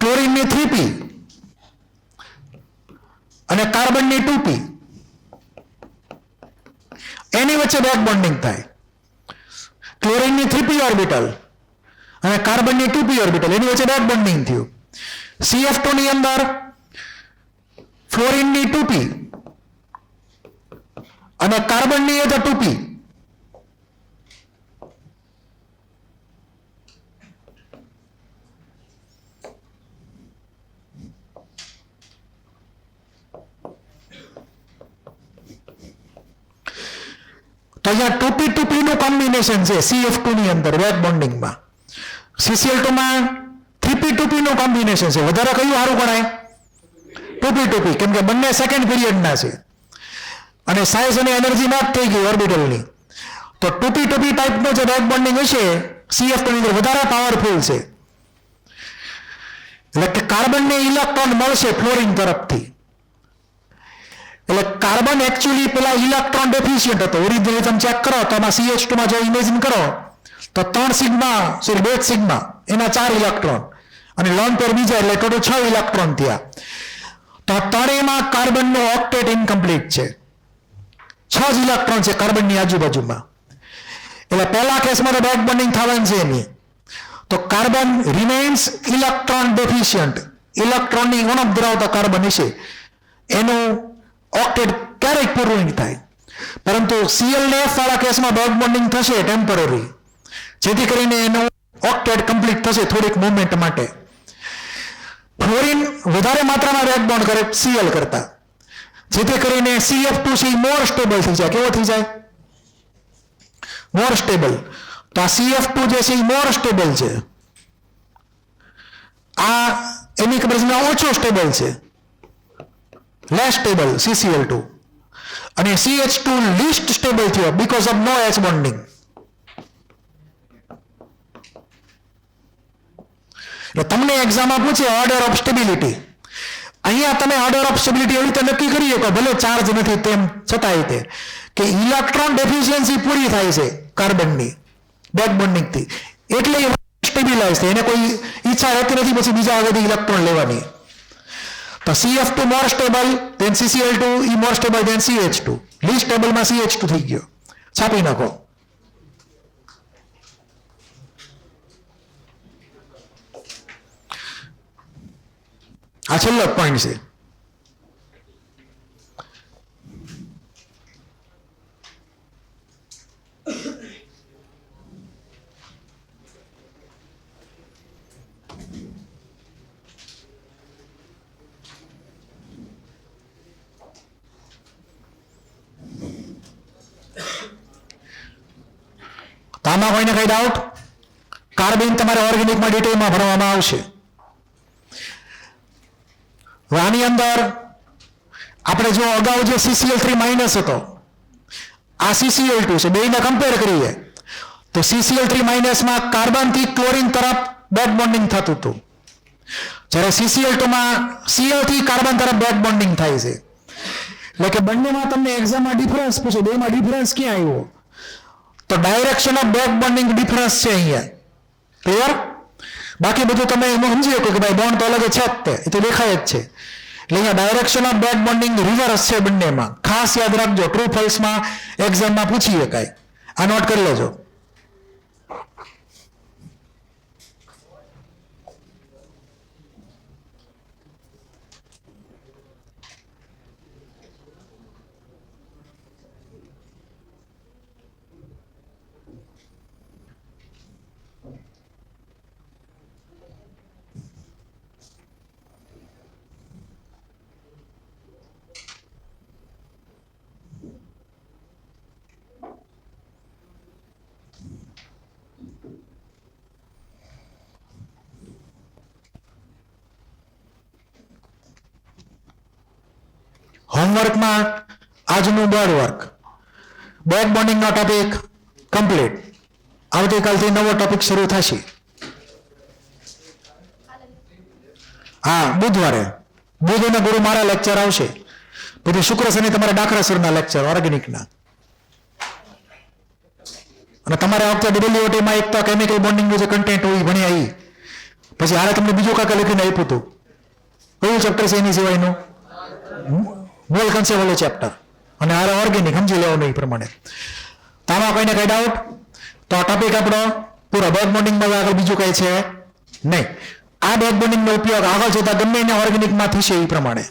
ક્લોરીનની 3p અને કાર્બનની 2p, એની વચ્ચે બેક બોન્ડિંગ થાય. ક્લોરીનની 3p ઓર્બિટલ અને કાર્બનની 2p ઓર્બિટલ, એની વચ્ચે બેક બોન્ડિંગ થયું. CF2 ની અંદર ફ્લોરિનની 2p અને કાર્બનની એ તો 2p. અહીંયા 2p2p નું કોમ્બિનેશન છે CF2 ની અંદર બેક બોન્ડિંગમાં. CCl2 માં 3p2p નું કોમ્બિનેશન છે. વધારે કયું સારું ગણાય? 2p2p, કેમ કે બંને સેકન્ડ પિરિયડના છે અને સાઇઝ અને એનર્જી મેચ થઈ ગઈ ઓર્બિટલની. તો 2p2p ટાઈપનો જે બેક બોન્ડિંગ હશે CF2 ની અંદર વધારે પાવરફુલ છે. એટલે કે કાર્બનને ઇલેક્ટ્રોન મળશે ફ્લોરિન તરફથી. એટલે કાર્બન એકચ્યુઅલી પેલા ઇલેક્ટ્રોન ડેફિશિયન્ટ હતો. ઓરિજિનલી તમે ચેક કરો તો આમાં CH2 માં જો ઇમેજિન કરો તો 2 સિગ્મા એના 4 ઇલેક્ટ્રોન અને લોન પેર બીજા એટલે ટોટલ 6 ઇલેક્ટ્રોન થયા. તો ત્રણેયમાં કાર્બનનો ઓક્ટેટ ઇનકમ્પ્લીટ છે. 6 જ ઇલેક્ટ્રોન છે કાર્બનની આજુબાજુમાં. એટલે પહેલા કેસમાં તો બેક બોન્ડિંગ થવાનું છે એની. તો કાર્બન રિમેન્સ ઇલેક્ટ્રોન ડેફિશિયન્ટ. ઇલેક્ટ્રોનની ઉણપ ધરાવતા કાર્બન હશે એનું ઓક્ટેટ ક્યારેક પૂરું નહીં થાય. પરંતુ Cl ને F વાળા કેસમાં બેક બોન્ડિંગ થશે ટેમ્પરરી, જેથી કરીને એનું ઓક્ટેટ કમ્પ્લીટ થશે થોડીક મુવમેન્ટ માટે. ફ્લોરિન વધારે માત્રામાં બેક બોન્ડ કરે Cl કરતા, જેથી કરીને CF2 છે મોર સ્ટેબલ થઈ જાય. કેવો થઈ જાય? More stable. તો આ CF2 જે છે એ મોર સ્ટેબલ છે. આ એની કમ્પેરિઝનમાં ઓછો સ્ટેબલ છે, લેસ સ્ટેબલ CCl2. અને CH2 લીસ્ટ સ્ટેબલ થયો because of no H bonding. એટલે તમને એક્ઝામમાં પૂછે ઓર્ડર ઓફ સ્ટેબિલિટી. અહીંયા તમે ઓર્ડર ઓફ સ્ટેબિલિટી એવી રીતે નક્કી કરી શકો, ભલે ચાર્જ નથી તેમ છતાંય તે કે ઇલેક્ટ્રોન ડેફિશિયન્સી પૂરી થાય છે કાર્બનની બેક બોન્ડિંગથી, એટલે સ્ટેબિલાઇઝ થાય. એને કોઈ ઈચ્છા રહેતી નથી પછી બીજા આગળથી ઇલેક્ટ્રોન લેવાની. તો CF2 more stable then CCl2 e more stable then CH2. Least સ્ટેબલમાં CH2 થઈ ગયો. છાપી નાખો. આ છેલ્લો પોઈન્ટ છે. તો આમાં કોઈને કઈ ડાઉટ? કાર્બન તમારે ઓર્ગેનિકમાં ડિટેલમાં ભરવામાં આવશે. આની અંદર આપણે જો અગાઉ જે CCl3 માઇનસ હતો, આ CCl2 છે, બેને કમ્પેર કરીએ તો CCl3 માઇનસમાં કાર્બનથી ક્લોરીન તરફ બેક બોન્ડિંગ થતું હતું, જ્યારે CCl2માં Cl થી કાર્બન તરફ બેક બોન્ડિંગ થાય છે. એટલે કે બંનેમાં તમને એક્ઝામમાં ડિફરન્સ પૂછે, બેમાં ડિફરન્સ ક્યાં આવ્યો? તો direction of back bonding difference છે અહીંયા. ક્લિયર? બાકી બધું તમે એમાં સમજી શકો કે ભાઈ બોન્ડ તો અલગ છે જ, તે એ તો દેખાય જ છે. એટલે અહીંયા direction of back bonding reverse છે બંનેમાં. ખાસ યાદ રાખજો, ટ્રુ ફોલ્સમાં એક્ઝામમાં પૂછી શકાય. આ નોટ કરી લેજો. હોમવર્કમાં આજનું બોર્ડ વર્ક, બેક બોન્ડિંગનો ટોપિક કમ્પ્લીટ. આવતીકાલથી નવો ટોપિક શરૂ થશે. હા, બુધવારે, બુધ અને ગુરુ મારા લેક્ચર આવશે. પછી શુક્ર શનિ તમારે ડાકરાસુરના લેક્ચર ઓર્ગેનિકના. અને તમારે આ વખતે WOT-માં એક તો કેમિકલ બોન્ડિંગનું જે કન્ટેન્ટ હોય ભણ્યા એ, પછી હારે તમને બીજું કાંઈ લખીને આપ્યું હતું. કયું ચેપ્ટર છે એની સિવાયનું? Mole concept chapter. અને હારે ઓર્ગેનિક સમજી લેવાનું એ પ્રમાણે. તો આમાં કોઈને કઈ ડાઉટ? તો આ ટોપિક આપણો પૂરો બેક બોન્ડિંગમાં આગળ બીજું કઈ છે નહીં. આ બેક બોન્ડિંગનો ઉપયોગ આગળ જતા ગમે એને ઓર્ગેનિકમાં થશે એ પ્રમાણે.